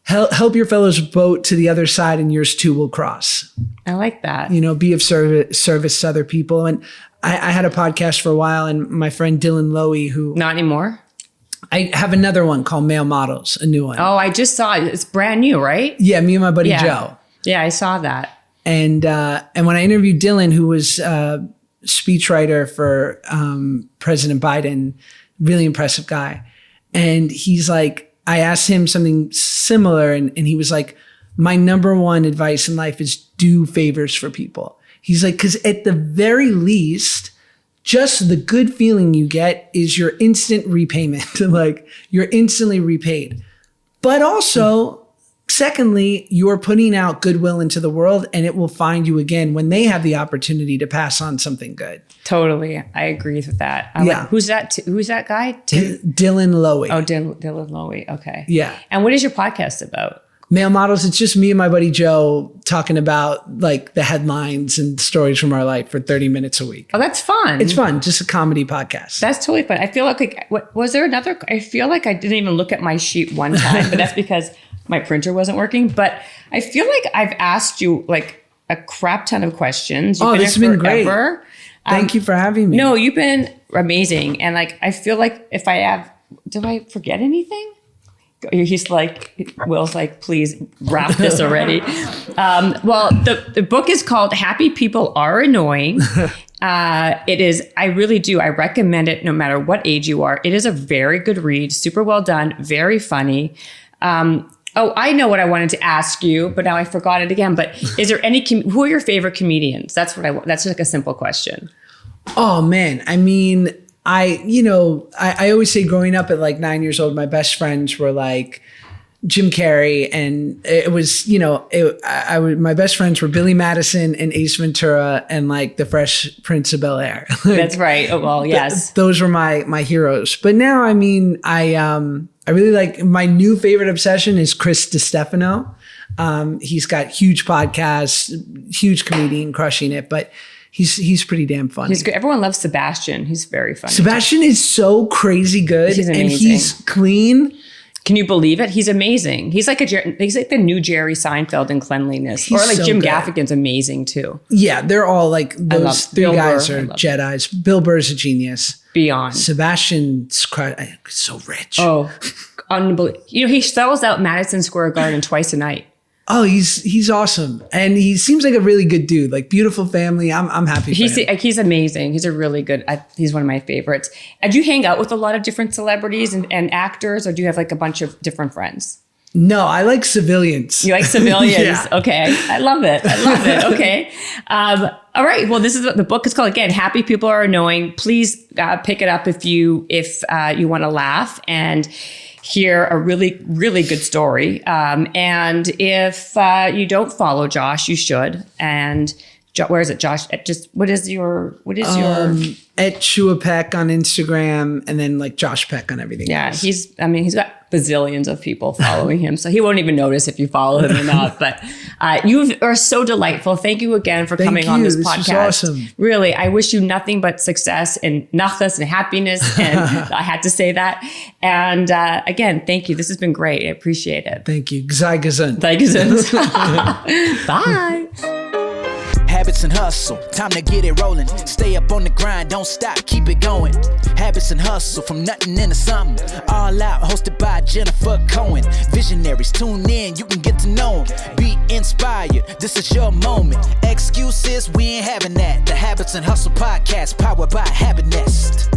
help your fellows boat to the other side and yours too will cross. I like that. Be of service to other people. And I had a podcast for a while, and my friend Dylan Lowy, who... Not anymore? I have another one called Male Models, a new one. Oh, I just saw it. It's brand new, right? Yeah, me and my buddy Joe. Yeah, I saw that. And when I interviewed Dylan, who was a speechwriter for President Biden, really impressive guy. And he's like, I asked him something similar, and he was like, my number one advice in life is do favors for people. He's like, because at the very least, just the good feeling you get is your instant repayment. Like you're instantly repaid. But also, secondly, you're putting out goodwill into the world and it will find you again when they have the opportunity to pass on something good. Totally. I agree with that. Who's that? Who's that guy? Dylan Lowy. Oh, Dylan Lowy. Okay. Yeah. And what is your podcast about? Male Models. It's just me and my buddy Joe talking about like the headlines and stories from our life for 30 minutes a week. Oh, that's fun. It's fun. Just a comedy podcast. That's totally fun. I feel like was there another? I feel like I didn't even look at my sheet one time, but that's because my printer wasn't working. But I feel like I've asked you like a crap ton of questions. This has been great. Thank you for having me. No, you've been amazing. And like, I feel like if I have, did I forget anything? He's like, Will's like, please wrap this already. Well, the book is called Happy People Are Annoying. It is, I really do. I recommend it no matter what age you are. It is a very good read, super well done, very funny. I know what I wanted to ask you, but now I forgot it again. But is there who are your favorite comedians? That's that's like a simple question. Oh man. I mean, I always say growing up at like 9 years old, my best friends were like Jim Carrey, and it was, my best friends were Billy Madison and Ace Ventura and like the Fresh Prince of Bel-Air. That's right. Oh, well, yes. Those were my heroes. But now, I mean, I really like, my new favorite obsession is Chris DiStefano. He's got huge podcasts, huge comedian, crushing it, but he's pretty damn funny. He's good. Everyone loves Sebastian. He's very funny. Sebastian is so crazy good. He's amazing. And he's clean. Can you believe it? He's amazing. He's like the new Jerry Seinfeld in cleanliness. Or like so Jim Gaffigan's amazing too. Yeah, they're all like, those three guys are Jedis. Bill Burr's a genius. Beyond. Sebastian's so rich. Oh, unbelievable. He sells out Madison Square Garden twice a night. Oh, he's awesome. And he seems like a really good dude, like beautiful family. I'm happy for him. He's amazing. He's a really good, he's one of my favorites. And do you hang out with a lot of different celebrities and actors, or do you have like a bunch of different friends? No, I like civilians. You like civilians? Yeah. Okay. I love it. Okay. All right. Well, this is the book is called, again, Happy People Are Annoying. Please pick it up if you want to laugh and hear a really, really good story. And if you don't follow Josh, you should. And where is it, Josh? What is your at Shua Peck on Instagram, and then like Josh Peck on everything. Yeah, else. He's got bazillions of people following him, so he won't even notice if you follow him or not. But you are so delightful. Thank you again for coming on this podcast. This was awesome. Really, I wish you nothing but success and nachas and happiness. And I had to say that. And again, thank you. This has been great. I appreciate it. Thank you. Sei gesund. Sei gesund. Bye. Habits and hustle, time to get it rolling. Stay up on the grind, don't stop, keep it going. Habits and hustle, from nothing into something. All out, hosted by Jennifer Cohen. Visionaries, tune in, you can get to know them. Be inspired, this is your moment. Excuses, we ain't having that. The Habits and Hustle podcast, powered by Habit Nest.